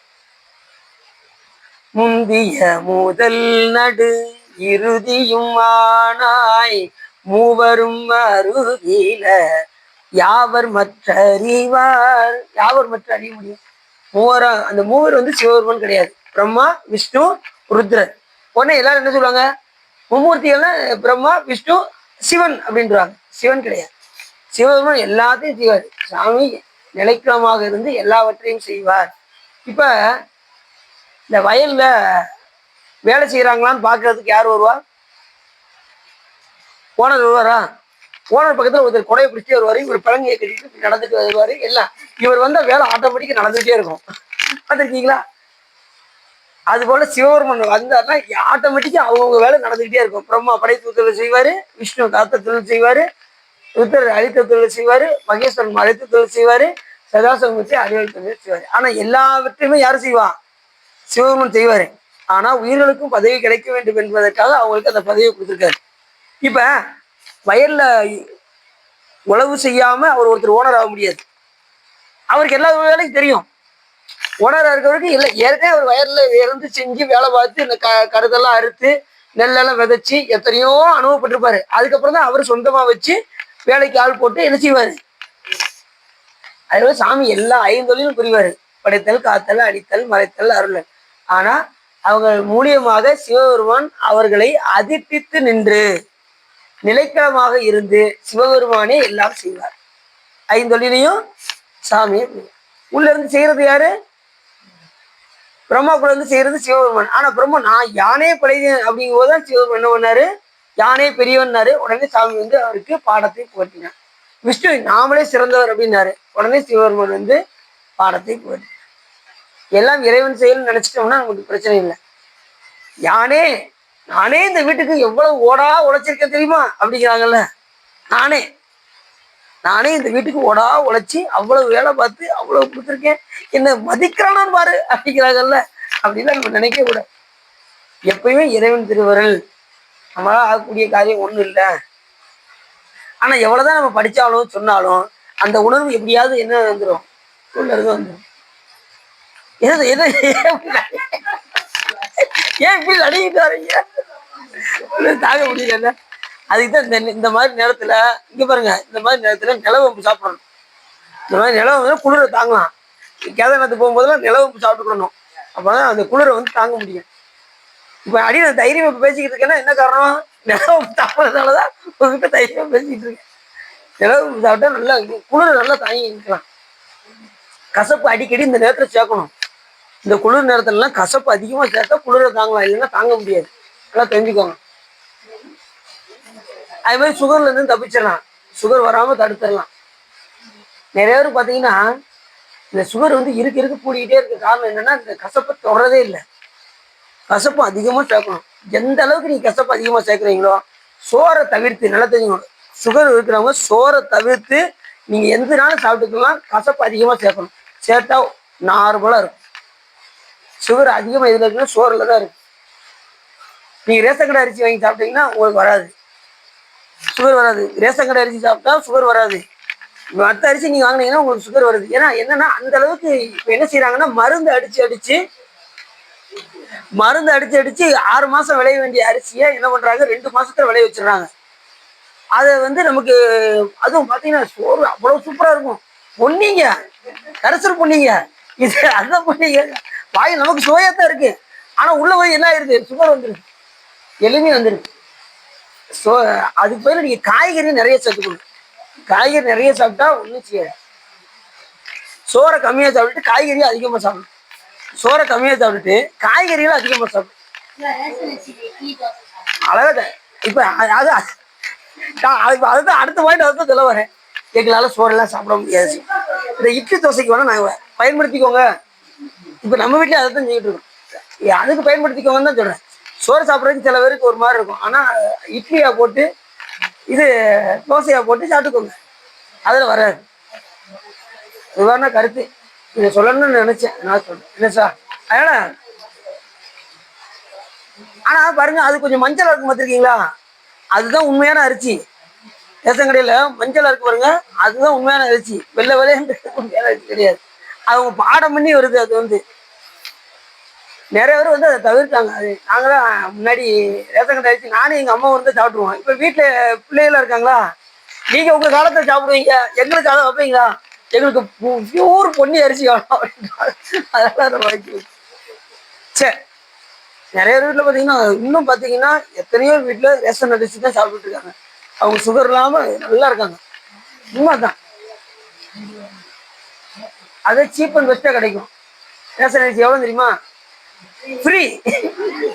முந்திய முதல் நடு இறுதியும் ஆனாய் மூவரும் அருகில யாவர் மற்ற அறிவார். யாவர் மற்ற அறிய முடியும்? மூவரா? அந்த மூவர் வந்து சிவபெருமான் கிடையாது, பிரம்மா விஷ்ணு ருத்ரர். உடனே எல்லாரும் என்ன சொல்லுவாங்க, மும்மூர்த்திகள்னா பிரம்மா விஷ்ணு சிவன் அப்படின்றாங்க. சிவன் கிடையாது, சிவபெருமான் எல்லாத்தையும் செய்வார். சாமி நிலைக்கிழமாக இருந்து எல்லாவற்றையும் செய்வார். இப்ப இந்த வயல்ல வேலை செய்யறாங்களான்னு பாக்குறதுக்கு யார் வருவா? ஓனர் வருவாரா? ஓனர் பக்கத்துல ஒருத்தர் கொடையை பிடிச்சிட்டு வருவாரு, இவர் பழங்கையை கட்டிட்டு நடந்துட்டு வருவாரு. எல்லாம் இவர் வந்தா வேலை ஆட்டோமேட்டிக்கா நடந்துகிட்டே இருக்கும். பார்த்துருக்கீங்களா? அது போல சிவபெருமன் வந்தாருன்னா ஆட்டோமேட்டிக்கா அவங்கவுங்க வேலை நடந்துகிட்டே இருக்கும். பிரம்மா படைப்பு தொழில் செய்வாரு, விஷ்ணு காத்த தொழில் செய்வாரு, ருத்ரர் அழித்த தொழில் செய்வாரு, மகேஸ்வரன் அழைத்த தொழில் செய்வாரு, சதாசிவமூர்த்தி அறிவியல் தொழில் செய்வாரு. ஆனா எல்லாவற்றையுமே யாரு செய்வா? சிவபெருமன் செய்வாரு. ஆனா உயிர்களுக்கும் பதவி கிடைக்க வேண்டும் என்பதற்காக அவங்களுக்கு அந்த பதவியை கொடுத்துருக்காரு. இப்ப வயல்ல உழவு செய்யாம அவர் ஒருத்தர் ஓனர் ஆக முடியாது. அவருக்கு எல்லா வேலையும் தெரியும். ஓனரா இருக்கிறவருக்கு இல்லை, ஏற்கனவே அவர் வயல்ல இருந்து செஞ்சு வேலை பார்த்து இந்த கருதெல்லாம் அறுத்து நெல்லெல்லாம் விதைச்சு எத்தனையோ அனுபவப்பட்டிருப்பாரு. அதுக்கப்புறம் தான் அவர் சொந்தமா வச்சு வேலைக்கு ஆள் போட்டு என்ன செய்வாரு. அதுவே சாமி எல்லா ஐந்தொழிலும் புரிவாரு, படைத்தல், காத்தல், அடித்தல், மறைத்தல், அருளல். ஆனா அவங்க மூலியமாக சிவபெருமான் அவர்களை அதிர்ப்பித்து நின்று நிலைக்களமாக இருந்து சிவபெருமானே எல்லாம் செய்வார். ஐந்தொழிலையும் சாமியை உள்ள இருந்து செய்யறது யாரு? பிரம்மாக்குள்ள இருந்து செய்யறது சிவபெருமான். ஆனா பிரம்மா நான் யானே படைத்தேன் அப்படிங்கும் போதுதான் சிவபெருமான் என்ன பண்ணாரு, யானே பெரியவன்னாரு. உடனே சாமி வந்து அவருக்கு பாடத்தை போட்டினார். விஷ்ணு நாமளே சிறந்தவர் அப்படின்னாரு. உடனே சிவபெருமான் வந்து பாடத்தை போட்டி. எல்லாம் இறைவன் செயல்னு நினைச்சிட்டோம்னா நமக்கு பிரச்சனை இல்லை. யானே நானே இந்த வீட்டுக்கு எவ்வளவு ஓடா உழைச்சிருக்கேன் தெரியுமா அப்படிங்கிறாங்கல்ல. நானே நானே இந்த வீட்டுக்கு ஓடா உழைச்சி அவ்வளவு வேலை பார்த்து அவ்வளவு கொடுத்துருக்கேன், என்ன மதிக்கிறானான்னு பாரு அப்படிங்கிறாங்கல்ல. அப்படிலாம் நம்ம நினைக்க கூட. எப்பயுமே இறைவன் திருவருள், நம்மளால ஆகக்கூடிய காரியம் ஒண்ணும் இல்லை. ஆனா எவ்வளவுதான் நம்ம படிச்சாலும் சொன்னாலும் அந்த உணர்வு எப்படியாவது என்ன வந்துடும், உள்ளது வந்துடும். ஏன் இப்படி நடிக்கிட்டாருங்க, தாங்க முடியல. அதுக்குதான் இந்த மாதிரி நேரத்துல இங்க பாருங்க, இந்த மாதிரி நேரத்துல நிலவம்பு சாப்பிடணும். இந்த மாதிரி நிலவு குளிரை தாங்கலாம். கேதார்நாத்து போகும்போதெல்லாம் நிலவம்பு சாப்பிட்டுக்கணும். அப்பதான் அந்த குளிரை தாங்க முடியும். இப்ப அடி நான் தைரியமா பேசிக்கிட்டு இருக்கேன்னா என்ன காரணம், நிலவம்பு சாப்பிட்றதுனாலதான் உங்ககிட்ட தைரியமா பேசிக்கிட்டு இருக்கேன். நிலவம்பு சாப்பிட்டா நல்லா குளிரை நல்லா தாங்கி இருக்கலாம். கசப்பு அடிக்கடி இந்த நேரத்துல சேர்க்கணும். இந்த குளிர் நேரத்துலலாம் கசப்பு அதிகமா சேர்த்தா குளிரை தாங்கலாம், இல்லைன்னா தாங்க முடியாது. நல்லா தெரிஞ்சுக்கோங்க. அது மாதிரி சுகர்ல இருந்து தப்பிச்சிடலாம், சுகர் வராம தடுத்துடலாம். நிறைய பேர் பாத்தீங்கன்னா இந்த சுகர் இருக்க இருக்க கூடிக்கிட்டே இருக்க காரணம் என்னன்னா இந்த கசப்பை தொடரதே இல்லை. கசப்பு அதிகமா சேர்க்கணும். எந்த அளவுக்கு நீங்க கசப்பு அதிகமா சேர்க்குறீங்களோ, சோறை தவிர்த்து, நல்லா தெரிஞ்சுக்கணும், சுகர் இருக்கிறவங்க சோறை தவிர்த்து நீங்க எந்த நாளும் சாப்பிட்டுக்கலாம். கசப்பு அதிகமா சேர்க்கணும். சேர்த்தா நார்மலா இருக்கும். சுகர் அதிகமா இதுல இருக்குன்னா சோறுல தான் இருக்கு. நீங்க ரேஷன் கடை அரிசி வாங்கி சாப்பிட்டீங்கன்னா உங்களுக்கு வராது, சுகர் வராது. ரேஷன் கடை அரிசி சாப்பிட்டா சுகர் வராது. மற்ற அரிசி நீங்க வாங்கினீங்கன்னா உங்களுக்கு சுகர் வருது. ஏன்னா என்னன்னா அந்த அளவுக்கு இப்ப என்ன செய்யறாங்கன்னா மருந்து அடிச்சு அடிச்சு 6 மாசம் விளைய வேண்டிய அரிசியை என்ன பண்றாங்க, 2 மாசத்துல விளைய வச்சிடறாங்க. அதை நமக்கு அதுவும் பாத்தீங்கன்னா சோறு அவ்வளவு சூப்பரா இருக்கும். பொன்னீங்க கரைசல் பொன்னீங்க, இது அந்த பொன்னீங்க வாயில் நமக்கு சுவையாத்தான் இருக்கு. ஆனா உள்ள போய் என்ன ஆயிருது, சுகர் வந்துருக்கு, எளிமையா வந்துருக்கு. அதுக்கு பதில் நீங்க காய்கறி நிறைய சேர்த்துக்கணும். காய்கறி நிறைய சாப்பிட்டா ஒன்றும் செய்யாது. சோறை கம்மியா சாப்பிட்டுட்டு காய்கறி அதிகமா சாப்பிடணும். சோறை கம்மியா சாப்பிட்டுட்டு காய்கறிகளும் அதிகமா சாப்பிடும். அழகா இப்ப அதுதான் அடுத்த பாயிண்ட் அதுதான் சொல்ல வரேன். எங்களால சோறெல்லாம் சாப்பிட முடியாது. இந்த இட்லி தோசைக்கு வேணா நாங்க பயன்படுத்திக்கோங்க. இப்ப நம்ம வீட்டுல அதை தான் செஞ்சுட்டு இருக்கோம். அதுக்கு பயன்படுத்திக்கோங்கன்னு தான் சொல்றேன். சோறு சாப்பிட்றதுக்கு சில பேருக்கு ஒரு மாதிரி இருக்கும். ஆனா இட்லியா போட்டு இது தோசையா போட்டு சாப்பிட்டுக்கோங்க, அதுல வராது. இதுவான கருத்து, இதை சொல்லணும்னு நினைச்சேன், நான் சொல்றேன். இல்லை சார், அதனால ஆனா பாருங்க, அது கொஞ்சம் மஞ்சள் இருக்கு பார்த்துருக்கீங்களா, அதுதான் உண்மையான அரிசி. ரேஷன் கடையில மஞ்சள் இருக்கு பாருங்க, அதுதான் உண்மையான அரிசி. வெள்ளை வெள்ளைன்றது உண்மையான அரிசி கிடையாது. அவங்க பாடம் பண்ணி வருது. அது நிறைய பேர் அதை தவிர்த்தாங்க. அது நாங்களாம் முன்னாடி ரேஷன் கடை அரிசி நானும் எங்க அம்மா சாப்பிடுவோம். இப்ப வீட்டுல பிள்ளைகளா இருக்காங்களா, நீங்க உங்க காலத்தை சாப்பிடுவீங்க, எங்களுக்கு அதை வைப்பீங்களா, எங்களுக்கு பியூர் பொன்னி அரிசி வேணும். அதெல்லாம் அதை வாங்கி சரி. நிறைய வீட்டுல பாத்தீங்கன்னா இன்னும் பாத்தீங்கன்னா எத்தனையோ வீட்டுல ரேஷன் அரிசி தான் சாப்பிட்டு இருக்காங்க. அவங்க சுகர் இல்லாம நல்லா இருக்காங்க. உண்மைதான். அதே சீப் அண்ட் பெஸ்டா கிடைக்கும். ரேஷன் அரிசி எவ்வளவு தெரியுமா,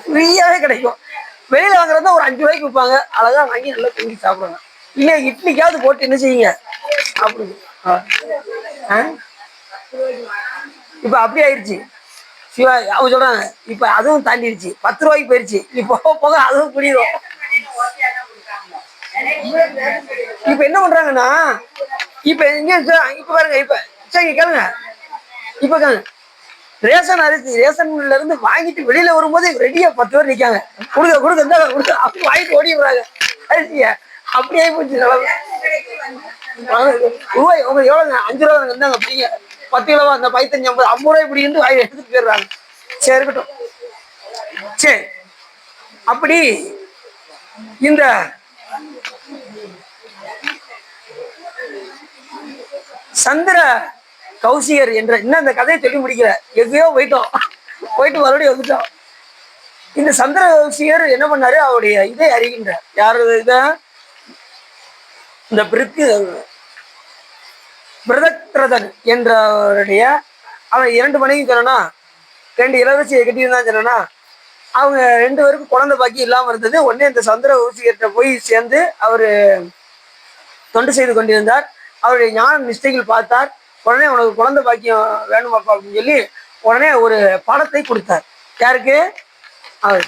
ஃப்ரீயாவே கிடைக்கும். வெளியில வாங்குறதா ஒரு 5 ரூபாய்க்கு விற்பாங்க. அழகா வாங்கி நல்லா தூங்கி சாப்பிடுவாங்க. இல்ல இட்லிக்காவது போட்டு என்ன செய்யுங்க சாப்பிடுங்க. இப்ப அப்படி ஆயிடுச்சு. சிவா அவங்க சொல்றாங்க இப்ப அதுவும் தாண்டிடுச்சு, 10 ரூபாய்க்கு போயிருச்சு. இப்போ போக அதுவும் புரியும். இப்ப என்ன பண்றாங்கன்னா, இப்ப எங்க இப்ப பாருங்க, இப்ப சரி கேளுங்க, இப்ப கேளுங்க, ரேஷன் அரிசி ரேஷன்ல இருந்து வாங்கிட்டு வெளியில வரும்போது ரெடியா 10 பேர் நிக்காங்க, கொடுக்க அப்படி வாங்கிட்டு ஓடிடுறாங்க அரிசிய. அப்படி ஆகி போச்சு நிலவு. ரூபாய் உங்களுக்கு எவ்வளவுங்க, 5 ரூபா இருந்தாங்க அப்படிங்க, 10 கிலோவா அந்த 15, 50, 50 ரூபாய் இப்படி வாங்கி எடுத்துட்டு போயிடுறாங்க. சரி இருக்கட்டும். சரி, அப்படி இந்த சந்திர கௌசிகர் என்ற இன்னும் அந்த கதையை சொல்லி முடிக்கல, எங்கேயோ போயிட்டு மறுபடியும் வந்துட்டோம். இந்த சந்திர கௌசிகர் என்ன பண்ணாரு, அவருடைய இதை அறிகின்றார். யாரு இத, இந்த பிரதத்ரதன் என்றவருடைய அவன் 2 மனைவி சொன்னா, 2 இளவரசியை கட்டியிருந்தான் சொன்னா, அவங்க 2 பேருக்கும் குழந்தை பாக்கி இல்லாம இருந்தது. உடனே இந்த சந்திர கௌசிகர்கிட்ட போய் சேர்ந்து அவரு தொண்டு செய்து கொண்டிருந்தார். அவருடைய ஞான நிஷ்டைகள் பார்த்தார். உடனே உனக்கு குழந்தை பாக்கியம் வேணுமாப்பா அப்படின்னு சொல்லி உடனே ஒரு பழத்தை கொடுத்தார். யாருக்கு? அவர்.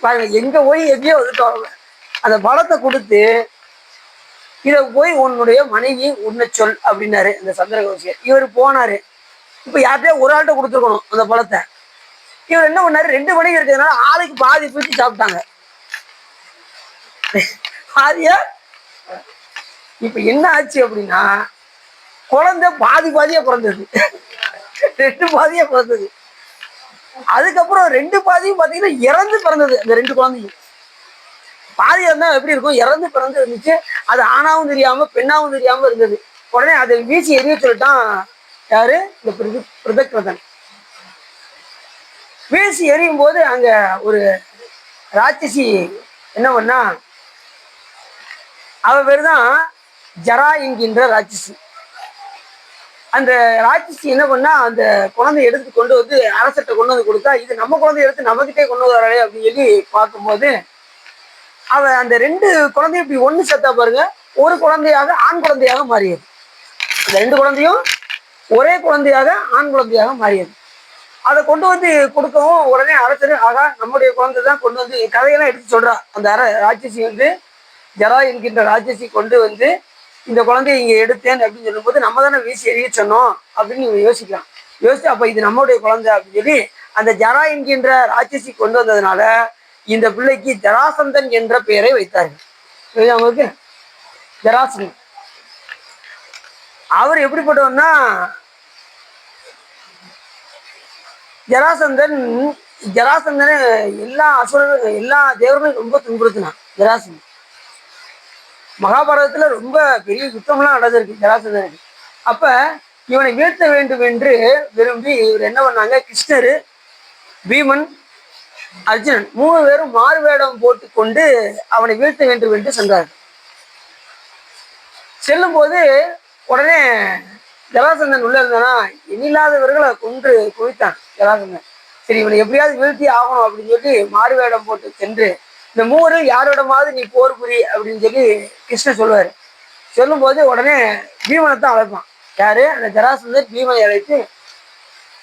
பாருங்க, எங்க போய் எங்கேயோ வந்துட்டு அந்த பழத்தை கொடுத்து, இதை போய் உன்னுடைய மனைவி உன்னை சொல் அப்படின்னாரு இந்த சந்திரகோசியர். இவர் போனாரு. இப்ப யார்கிட்டயோ ஒரு ஆள்கிட்ட கொடுத்துருக்கணும் அந்த பழத்தை. இவர் என்ன பண்ணாரு, 2 மணிக்கு இருக்கிறதுனால ஆளுக்கு பாதி பிரிச்சு சாப்பிட்டாங்க. பாதியா. இப்ப என்ன ஆச்சு அப்படின்னா, குழந்தை பாதி பாதியா பிறந்தது. 2 பாதியா பிறந்தது. அதுக்கப்புறம் 2 பாதியும் பாத்தீங்கன்னா இறந்து பிறந்தது. அந்த 2 குழந்தையும் பாதியா இருந்தா எப்படி இருக்கும், இறந்து பிறந்து இருந்துச்சு. அது ஆணாவும் தெரியாம பெண்ணாவும் தெரியாம இருந்தது. உடனே அதை வீசி எரிய சொல்லிட்டான். யாரு? இந்த பிரதக்ரதன். வீசி எரியும் போது அங்க ஒரு ராட்சசி என்ன பண்ணா, அவ பேர் தான் ஜரா என்கின்ற ராட்சசி. அந்த ராட்சசி என்ன பண்ணா, அந்த குழந்தைய எடுத்து கொண்டு வந்து அரசர்கிட்ட கொண்டு வந்து கொடுத்தா, இது நம்ம குழந்தைய எடுத்து நம்மகிட்டே கொண்டு வராளே அப்படின்னு சொல்லி பார்க்கும்போது, அவ அந்த 2 குழந்தையும் இப்படி ஒண்ணு சேர்த்தா பாருங்க, ஒரு குழந்தையாக ஆண் குழந்தையாக மாறியது. அந்த 2 குழந்தையும் ஒரே குழந்தையாக ஆண் குழந்தையாக மாறியது. அதை கொண்டு வந்து கொடுக்கவும் உடனே அரசர், ஆகா நம்முடைய குழந்தை தான் கொண்டு வந்து கதையெல்லாம் எடுத்து சொல்றா. அந்த ராட்சசி வந்து ஜரா என்கின்ற ராட்சசி கொண்டு வந்து இந்த குழந்தைய இங்க எடுத்தேன் அப்படின்னு சொல்லும்போது, நம்ம தானே வீசி எறிய சொன்னோம் அப்படின்னு இவங்க யோசிக்கலாம். யோசிச்சு அப்ப இது நம்முடைய குழந்தை அப்படின்னு சொல்லி அந்த ஜரா என்கின்ற ராட்சசி கொண்டு வந்ததுனால இந்த பிள்ளைக்கு ஜராசந்தன் என்ற பெயரை வைத்தார்கள். அவங்களுக்கு ஜராசந்தன். அவர் எப்படிப்பட்டவன்னா, ஜராசந்தனை எல்லா அசுரர்களும் எல்லா தேவர்களும் ரொம்ப துன்புறுத்தினான் ஜராசந்தன். மகாபாரதத்துல ரொம்ப பெரிய யுத்தம்லாம் நடந்திருக்கு ஜராசந்தனுக்கு. அப்ப இவனை வீழ்த்த வேண்டும் என்று விரும்பி இவர் என்ன பண்ணாங்க, கிருஷ்ணர், பீமன், அர்ஜுனன் 3 பேரும் மாறு வேடம் போட்டு கொண்டு அவனை வீழ்த்த வேண்டும் என்று சென்றார். செல்லும் போது உடனே ஜராசந்தன் உள்ள இருந்தானா, எண்ணில்லாதவர்களை கொன்று குவித்தான் ஜராசந்தன். சரி, இவனை எப்படியாவது வீழ்த்தி ஆகணும் அப்படின்னு சொல்லி மாறு வேடம் போட்டு சென்று, இந்த 3 யாரோடமாவது நீ போர் புரி அப்படின்னு சொல்லி கிருஷ்ணன் சொல்லுவாரு. சொல்லும் போது உடனே பீமனை தான் அழைப்பான். யாரு? அந்த ஜராசந்தன் பீமனை அழைத்து,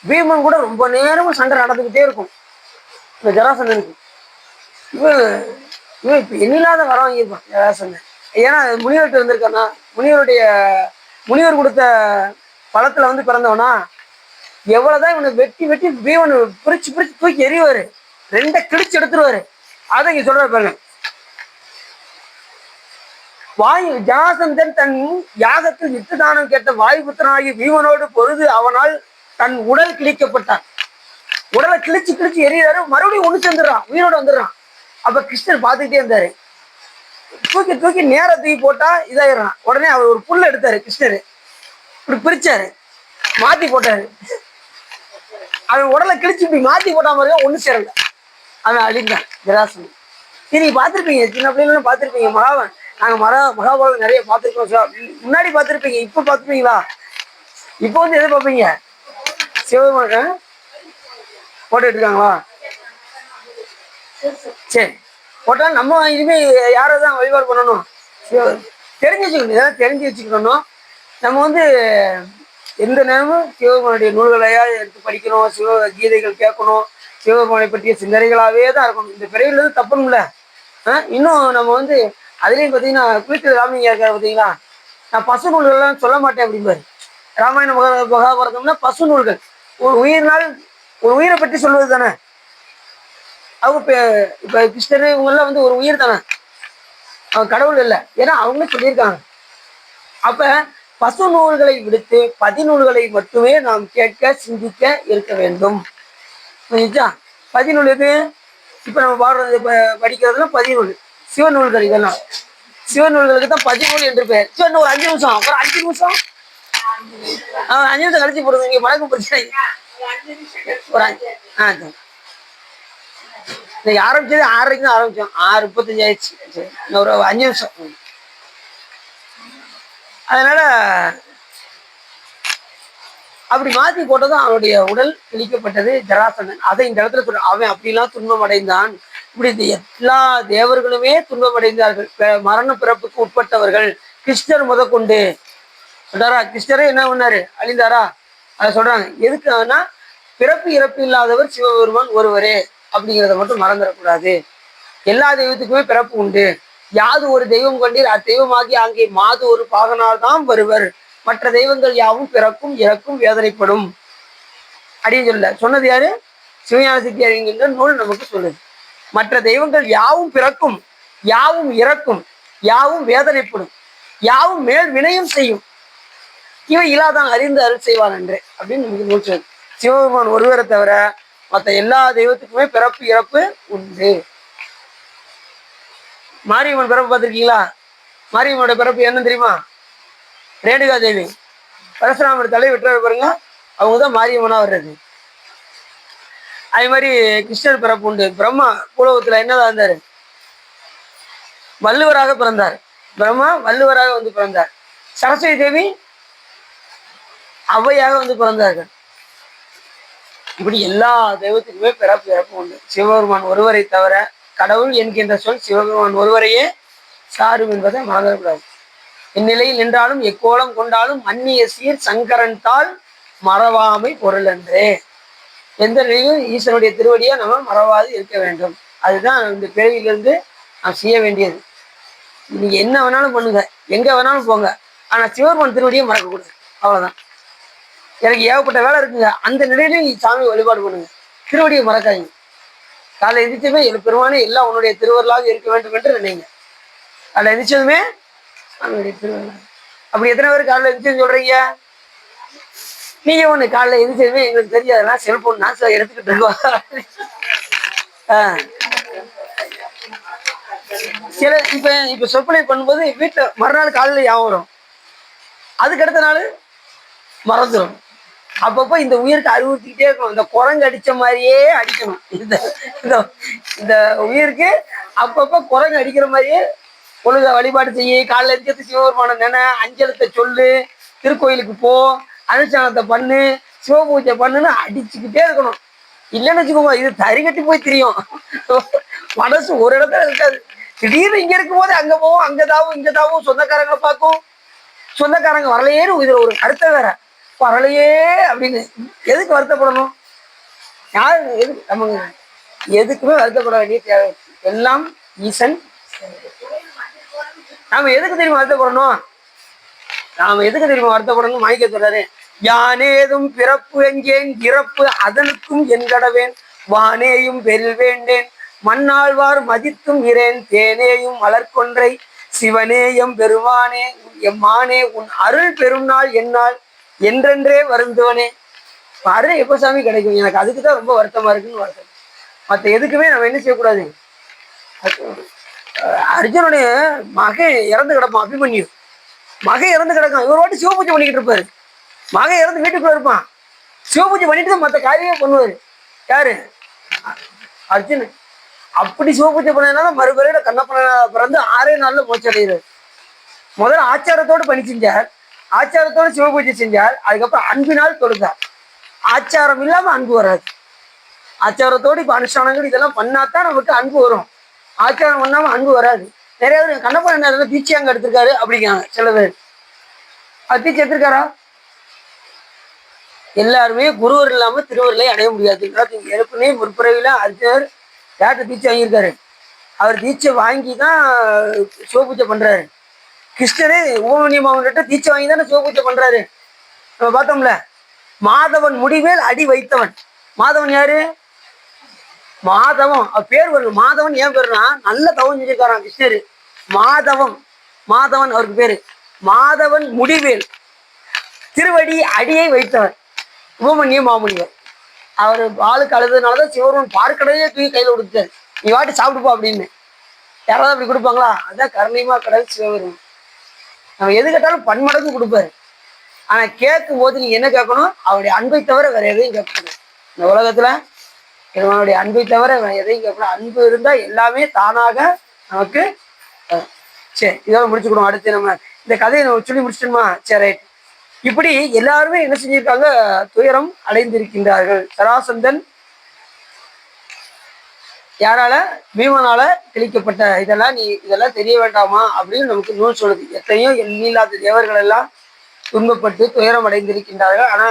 பீமன் கூட ரொம்ப நேரமும் சண்டை நடந்துகிட்டே இருக்கும் இந்த ஜராசந்தனுக்கு. இவன் இப்ப எண்ணில்லாத வரம் வாங்கியிருப்பான் ஜராசந்தன். ஏன்னா முனிவர்கிட்ட இருந்திருக்கானா, முனிவர் கொடுத்த பழத்துல வந்து பிறந்தவனா, எவ்வளவுதான் இவனை வெட்டி வெட்டி பீமன் பிரிச்சு பிரிச்சு தூக்கி எறிவாரு, 2 கிழிச்சு எடுத்துருவாரு. அதை இங்க சொல்ற பாருங்க. ஜராசந்தன் தன் யாகத்தில் வித்து தானம் கேட்ட வாயுபுத்திரனாகி பீமனோடு பொழுது அவனால் தன் உடல் கிழிக்கப்பட்டான். உடலை கிழிச்சு கிழிச்சு எறியாரு, மறுபடியும் ஒண்ணு சேர்ந்துடுறான், உயிரோட வந்துடுறான். அப்ப கிருஷ்ணர் பார்த்துக்கிட்டே இருந்தாரு. தூக்கி தூக்கி நேர தூக்கி போட்டா இதாயிடுறான். உடனே அவர் ஒரு புல்ல எடுத்தாரு, கிருஷ்ணர் இப்படி பிரிச்சாரு, மாத்தி போட்டாரு. அவன் உடலை கிழிச்சு இப்படி மாத்தி போட்டா மாதிரி ஒண்ணு சேரல, அவன் அழிந்தான் ஜராசந்தன். நீங்க பார்த்துருப்பீங்க, சின்ன பிள்ளைங்களும் பார்த்துருப்பீங்க. நாங்க மகாபாரதம் நிறைய பார்த்துருக்கோம் சார். முன்னாடி பார்த்துருப்பீங்க, இப்ப பார்த்துப்பீங்களா? இப்போ வந்து எதை பார்ப்பீங்க? சிவபெருமான் போட்டோ எடுத்துருக்காங்களா? சரி, போட்டா நம்ம இனிமே யாரை தான் வழிபாடு பண்ணணும்? தெரிஞ்சு வச்சுக்கணும், இதெல்லாம் தெரிஞ்சு வச்சுக்கணும். நம்ம வந்து எந்த நேரமும் சிவபெருமானுடைய நூல்களையா எடுத்து படிக்கணும், சிவ கீதைகள் கேட்கணும், சிவபெருமானை பற்றிய சிந்தனைகளாகவே தான் இருக்கணும். இந்த பிறவில இருந்து தப்பணும்ல. இன்னும் நம்ம வந்து அதுலேயும் பார்த்தீங்கன்னா குளிக்கிற ராமலிங்கா இருக்காரு பார்த்தீங்களா, நான் பசு நூல்கள்லாம் சொல்ல மாட்டேன் அப்படிம்பாரு. ராமாயண மகாபாரதம்னா பசு நூல்கள். ஒரு உயிரை பற்றி சொல்வது தானே. அவங்க இப்ப கிருஷ்ணர் இவங்கெல்லாம் வந்து ஒரு உயிர் தானே, அவன் கடவுள் இல்லை. ஏன்னா அவங்களே சொல்லியிருக்காங்க. அப்ப பசு நூல்களை விடுத்து பதிநூல்களை மட்டுமே நாம் கேட்க சிந்திக்க இருக்க வேண்டும். பதிநூல் எது? இப்ப நம்ம பாடுறது படிக்கிறதுலாம் பதிநூல், சிவநூல்கள். இதெல்லாம் சிவநூல்களுக்கு தான் பதிநூல் என்று பெயர். இன்னும் ஒரு 5 நிமிஷம், ஒரு 5 நிமிஷம் 5 நிமிஷம் கழிச்சு போடுறது. இங்க வழக்கு பிரச்சனை ஒரு 5. இன்னைக்கு ஆரம்பிச்சது 6:30 தான் ஆரம்பிச்சோம், 6:35 ஆயிடுச்சு. சரி, இன்னும் ஒரு 5 நிமிஷம். அதனால அப்படி மாத்தி போட்டதும் அவனுடைய உடல் கிழிக்கப்பட்டது ஜராசந்தன். அதை இந்த இடத்துல சொல்ற, அவன் அப்படிலாம் துன்பம் அடைந்தான். இப்படி இந்த எல்லா தேவர்களுமே துன்பம் அடைந்தார்கள், மரண பிறப்புக்கு உட்பட்டவர்கள். கிருஷ்ணர் முதற்கொண்டு சொல்றாரா, கிருஷ்ணரே என்ன பண்ணாரு, அழிந்தாரா? அதை சொல்றாங்க. எதுக்குன்னா பிறப்பு இறப்பு இல்லாதவர் சிவபெருமான் ஒருவரே அப்படிங்கிறத மட்டும் மறந்துடக்கூடாது. எல்லா தெய்வத்துக்குமே பிறப்பு உண்டு. யாது ஒரு தெய்வம் கொண்டீர் அத்தெய்வமாகி அங்கே மாது ஒரு பாகனால் தான் வருவர். மற்ற தெய்வங்கள் யாவும் பிறக்கும் இறக்கும் வேதனைப்படும் அப்படின்னு சொன்னது யாரு? சிவஞான சித்தியார் என்கின்ற நூல் நமக்கு சொல்லுது. மற்ற தெய்வங்கள் யாவும் பிறக்கும், யாவும் இறக்கும், யாவும் வேதனைப்படும், யாவும் மேல் வினையும் செய்யும், இவை இல்லாதான் அறிந்து அருள் செய்வான் என்று அப்படின்னு நமக்கு நூல் சொல்லுது. சிவபெருமான் ஒருவரை தவிர மற்ற எல்லா தெய்வத்துக்குமே பிறப்பு இறப்பு உண்டு. மாரியம்மன் பிறப்பு பார்த்துருக்கீங்களா? மாரியம்மனோட பிறப்பு என்ன தெரியுமா? ரேணுகா தேவி பரசுராமர் தலை விட்டுற பாருங்க, அவங்க தான் மாரியம்மனா வர்றது. அதே மாதிரி கிருஷ்ணர் பிறப்பு உண்டு. பிரம்மா பூலோகத்துல என்னதான் இருந்தாரு? வள்ளுவராக பிறந்தார். பிரம்மா வள்ளுவராக வந்து பிறந்தார். சரஸ்வதி தேவி ஔவையாக வந்து பிறந்தார்கள். இப்படி எல்லா தெய்வத்துக்குமே பிறப்பு இறப்பு உண்டு. சிவபெருமான் ஒருவரை தவிர கடவுள் என்கின்ற சொல் சிவபெருமான் ஒருவரையே சாரும் என்பதை மறந்துடக்கூடாது. இந்நிலையில் நின்றாலும் எக்கோலம் கொண்டாலும் மன்னிய சீர் சங்கரன் தாள் மறவாமை பொருள் என்றே. எந்த நிலையிலும் ஈஸ்வரனுடைய திருவடியை நம்ம மறவாது இருக்க வேண்டும். அதுதான் இந்த பிறவியிலிருந்து நாம் செய்ய வேண்டியது. நீங்க என்ன வேணாலும் பண்ணுங்க, எங்க வேணாலும் போங்க, ஆனா சிவபெருமான் திருவடியை மறக்கக்கூடாது. அவ்வளவுதான். எனக்கு ஏகப்பட்ட வேலை இருக்குங்க, அந்த நிலையிலையும் நீ சாமி வழிபாடு பண்ணுங்க, திருவடியை மறக்காதீங்க. காலை எதிர்த்துமே பெருமானே எல்லாம் உன்னுடைய திருவருளாக இருக்க வேண்டும் என்று நினைங்க. காலை எதிர்த்ததுமே அவனுடைய திருவருளாக. அப்படி எத்தனை பேர் காலைல எதிர்த்து சொல்றீங்க? நீங்க ஒண்ணு காலைல எதிர்த்ததுமே எங்களுக்கு தெரியாதுன்னா செல்போன் நான் எடுத்துக்கிட்டு இருக்கோம். சில இப்ப சொற்பனை பண்ணும்போது வீட்டுல மறுநாள் காலையில ஞாபகம் வரும், அதுக்கு அடுத்த நாள் மறந்துடும். அப்பப்போ இந்த உயிருக்கு அறிவுறுத்திக்கிட்டே இருக்கணும். இந்த குரங்கு அடிச்ச மாதிரியே அடிக்கணும். இந்த உயிருக்கு அப்பப்போ குரங்கு அடிக்கிற மாதிரியே ஒழுங்கா வழிபாடு செய்ய, காலைல இருக்கிறது சிவபெருமான நினை, அஞ்சலத்தை சொல்லு, திருக்கோயிலுக்கு போ, அனுஷ்டானத்தை பண்ணு, சிவபூஜை பண்ணுன்னு அடிச்சுக்கிட்டே இருக்கணும். இல்லைன்னு வச்சுக்கோங்க, இது தறி கட்டி போய் தெரியும். மனசு ஒரு இடத்துல இருக்காது. திடீர்னு இங்க இருக்கும் போது அங்க போவோம், அங்கதாவும் இங்கதாவும், சொந்தக்காரங்களை பார்க்கும், சொந்தக்காரங்க வரலையேன்னு இதுல ஒரு கருத்தை வேற, வரலையே அப்படின்னு. எதுக்கு வருத்தப்படணும்? யாரு எதுக்கு நம்ம எதுக்குமே வருத்தப்பட வேண்டிய தேவை. எல்லாம் ஈசன். நாம எதுக்கு தெரியுமா வருத்தப்படணும்? நாம எதுக்கு தெரியுமா வருத்தப்படணும்? மாணிக்க சொல்றாரு, யானேதும் பிறப்பு எங்கேன் இறப்பு அதனுக்கும் என்கடவேன், வானேயும் பெரில் வேண்டேன் மண்ணாழ்வார் மதித்தும் இரேன், தேனேயும் மலர்கொன்றை சிவனேயம் பெருமானே எம்மானே உன் அருள் பெரும் நாள் என்னால் என்றென்றே வருந்துவனே. அருள் எப்ப சாமி கிடைக்கும்? எனக்கு அதுக்கு தான் ரொம்ப வருத்தமா இருக்குன்னு வருத்தம். மற்ற எதுக்குமே நம்ம என்ன செய்யக்கூடாது. அர்ஜுனுடைய மகன் இறந்து கிடப்பான், அபிமன்யு மகன் இறந்து கிடக்கான். இவர் வாட்டி சிவபூஜை பண்ணிக்கிட்டு இருப்பாரு. மகன் இறந்து வீட்டுக்குள்ள இருப்பான், சிவபூஜை பண்ணிட்டு தான் மற்ற காரியமே பண்ணுவாரு. யாரு? அர்ஜுனன். அப்படி சிவபூஜை பண்ணதுனால மறுபடியும் கண்ணப்பன பிறந்து 6 நாள்ல மோட்சம் அடைகிறார். முதல்ல ஆச்சாரத்தோடு பணி செஞ்சார், ஆச்சாரத்தோடு சிவபூஜை செஞ்சார், அதுக்கப்புறம் அன்பினால் தொழுதார். ஆச்சாரம் இல்லாம அன்பு வராது. ஆச்சாரத்தோடு இப்ப அனுஷ்டானங்கள் இதெல்லாம் பண்ணாதான் நமக்கு அன்பு வரும். ஆச்சாரம் பண்ணாம அன்பு வராது. நிறைய பேர் கண்ணப்பன் என்ன தீட்சை அங்க எடுத்திருக்காரு அப்படிங்காங்க சில பேர். அது தீட்சை எடுத்திருக்காரா? எல்லாருமே குருவர் இல்லாம திருவருளை அடைய முடியாது. ஏற்கனவே முற்பிறவில அர்ஜுனர் யார்கிட்ட தீட்சை வாங்கியிருக்காரு? அவர் தீட்சை வாங்கி தான் சிவபூஜை பண்றாரு. கிருஷ்ணரே உபமன்யமாவன்கிட்ட தீட்சை வாங்கி தானே சிவபூஜை பண்றாரு. நம்ம பார்த்தோம்ல, மாதவன் முடிமேல் அடி வைத்தவன். மாதவன் யாரு? மாதவம். பேர் வருது மாதவன். ஏன் பேருனா நல்ல தவம் செஞ்சிருக்காராம் கிருஷ்ணரு. மாதவம், மாதவன் அவருக்கு பேரு. மாதவன் முடிவேல் திருவடி அடியை வைத்தவர் உபமன்ய மாமுனிவர். அவர் ஆளுக்கு அழுதுனாலதான் சிவருமன் பார்க்கடையே தூக்கி கையில கொடுத்தாரு, நீ வாட்டி சாப்பிடுப்பா அப்படின்னு. யாராவது அப்படி கொடுப்பாங்களா? அதான் கருணைமா கடல் சிவபெருமான். நம்ம எது கேட்டாலும் பன்மடங்கு கொடுப்பாரு. ஆனா கேட்கும் போது நீங்க என்ன கேட்கணும்? அவருடைய அன்பை தவிர வேற எதையும் கேட்கணும். இந்த உலகத்துல அவனுடைய அன்பை தவிர எதையும் கேட்கணும். அன்பு இருந்தா எல்லாமே தானாக நமக்கு. சரி, இதோட முடிச்சுக்கணும். அடுத்து நம்ம இந்த கதையை நம்ம சொல்லி முடிச்சிட்டோமா? சரி, ரைட். இப்படி எல்லாருமே என்ன செஞ்சிருக்காங்க? துயரம் அடைந்திருக்கின்றார்கள். சராசந்தன் யாரால? பீமனால கிழிக்கப்பட்ட. இதெல்லாம் தெரிய வேண்டாமா அப்படின்னு நமக்கு நூல் சொல்லுது. எத்தனையோ எண்ணில்லாத தேவர்கள் எல்லாம் துன்பப்பட்டு துயரம் அடைந்திருக்கின்றார்கள். ஆனா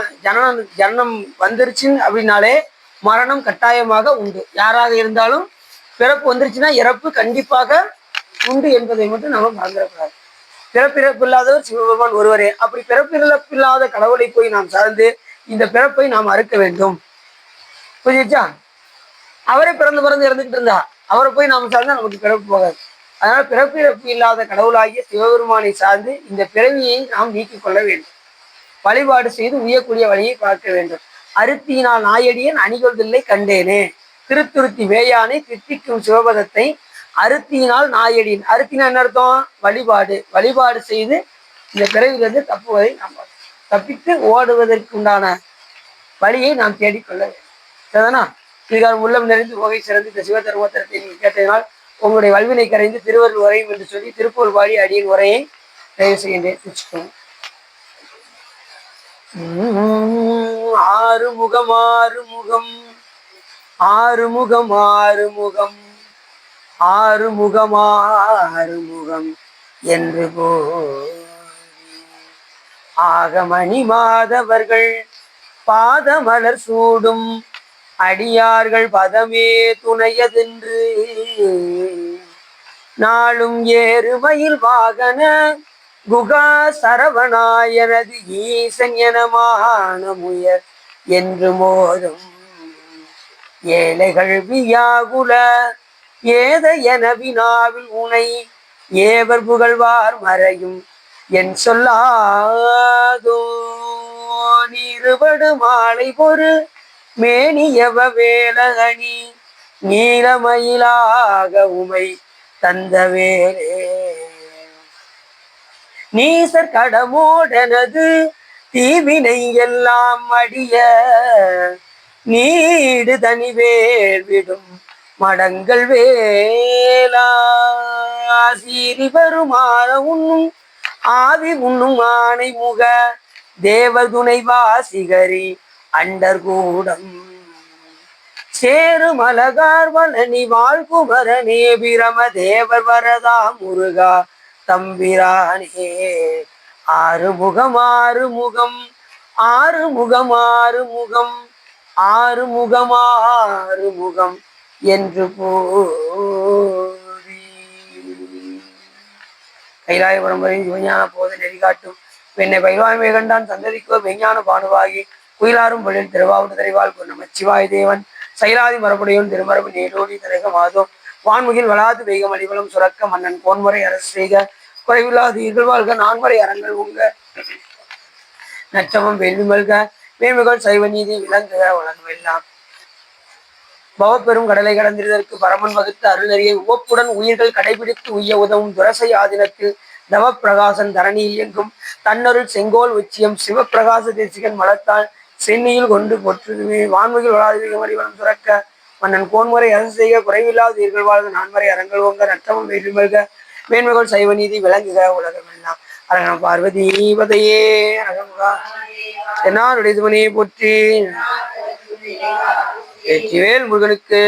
ஜனனம் வந்துருச்சுன்னு அப்படின்னாலே மரணம் கட்டாயமாக உண்டு. யாராக இருந்தாலும் பிறப்பு வந்துருச்சுன்னா இறப்பு கண்டிப்பாக உண்டு என்பதை மட்டும் நம்ம மறந்துடக்கூடாது. பிறப்பிறப்பு இல்லாதவர் சிவபெருமான் ஒருவரே. அப்படி பிறப்பிறப்பில்லாத கடவுளை போய் நாம் சார்ந்து இந்த பிறப்பை நாம் அறுக்க வேண்டும். புரிஞ்சிச்சா? அவரே பிறந்து இறந்துகிட்டு இருந்தா அவரை போய் நாம் சார்ந்தா நமக்கு பிறப்பு போகாது. அதனால பிறப்பிறப்பு இல்லாத கடவுளாகிய சிவபெருமானை சார்ந்து இந்த பிறவியை நாம் நீக்கிக் கொள்ள வேண்டும். வழிபாடு செய்து உயக்கூடிய வழியை பார்க்க வேண்டும். அருத்தியினால் நாயடியன் அணிகொள்தில்லை கண்டேனே, திருத்துருத்தி வேயானை தித்திக்கும் சிவபதத்தை அருத்தியினால் நாயடியின். அருத்தினா என்ன அர்த்தம்? வழிபாடு செய்து இந்த பிறவிலிருந்து தப்புவதை நாம் தப்பித்து ஓடுவதற்கு உண்டான வழியை நாம் தேடிக்கொள்ள வேண்டும். சரிதானா? இதுக்காக உள்ளம் நிறைந்து உகை சிறந்து இந்த சிவதர்மத்திரத்தை நீங்கள் கேட்டதனால் உங்களுடைய வல்வினை கரைந்து திருவருள் உரையும் என்று சொல்லி திருப்பூர் பாடி அடியின் உரையை தயவு செய்கின்றேன். ஆறுமுகம் ஆறுமுகம் ஆறுமுகம் ஆறுமுகம் ஆறுமுகம் ஆறுமுகம் என்று போ ஆகமணி மாதவர்கள் பாதமலர் சூடும் அடியார்கள் பதமே துணையதென்று நாளும் ஏறுமயில் வாகன குகா சரவணாயனது ஈசன் எனமான முயர் என்று மோதும் ஏழைகள் வியாகுல ஏத என வினாவில் உனை ஏவர் புகழ்வார் மறையும் என் சொல்லாதோ நீருபடு மாலை பொரு மேனியவ வேலகனி நீலமயிலாக உமை தந்த வேலே நீசர் கடமோடனது தீவினை எல்லாம் அடிய நீடு தனிவேல் விடும் மடங்கள் வேலா சீறி வருமான உண்ணும் ஆவி உண்ணும் ஆணை முக தேவர் துணை வாசிகரி அண்டர் கூடம் சேரு மலகார் வளனி வாழ்குமரனே பிரம தேவர் வரதா முருகா தம்பிரானே ஆறுமுகம் ஆறுமுகம் ஆறுமுகம் ஆறுமுகம் ஆறுமுகம் ஆறுமுகம் என்று போதி கைலாய பரம்பரை சிவஞான போத நெறிகாட்டும் என்னை பைவாய்மை கண்டான் சந்ததிக்கோ விஞ்ஞான பானுவாகி குயிலாரும் பொழில் திருவாவுடு திரைவாள் நமச்சிவாய தேவன் சைலாதி மரபுடையோன் திருமரபு நேரோடி திரைக மாதோ வான்முகில் வளாது வேகம் அடிவலம் சுரக்க மன்னன் கோன்முறை அரசு செய்க குறைவில்லாது இகழ்வாழ்க நான்முறை அறங்கள் உங்க நச்சமம் வேள்வி மல்க மேன்மைகள் சைவ நீதி விளங்குக உலகம் எல்லாம் பவப்பெரும் கடலை கடந்திருதற்கு பரமன் வகுத்த அருளறியை உவப்புடன் உயிர்கள் கடைபிடித்து உய்ய உதவும் துரசை ஆதினத்தில் தவப்பிரகாசன் தரணியில் எங்கும் தன்னருள் செங்கோல் உச்சியம் சிவப்பிரகாச தேசிகன் மலத்தால் சென்னியில் கொண்டு போற்றுதுமே வான்முகில் வளாதிகம் அறிவனம் சுரக்க மன்னன் கோன்முறை அரசு செய்க குறைவில்லாத உயிர்கள் வாழ்க நான்முறை அறங்கள் ஓங்க நட்டமும் வேள்வி மல்க மேன்மைகள் சைவ நீதி விளங்குக உலகம் எல்லாம் அரங்கன பார்வதி பதையே அரகமுகா என்னாருடைய துவனையை போற்றி வெற்றிவேல் முருகனுக்கு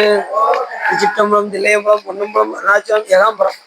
சிற்றம்பலம் தில்லையம்பலம் பொன்னம்பலம் அருணாச்சலம் ஏகாம்பரம்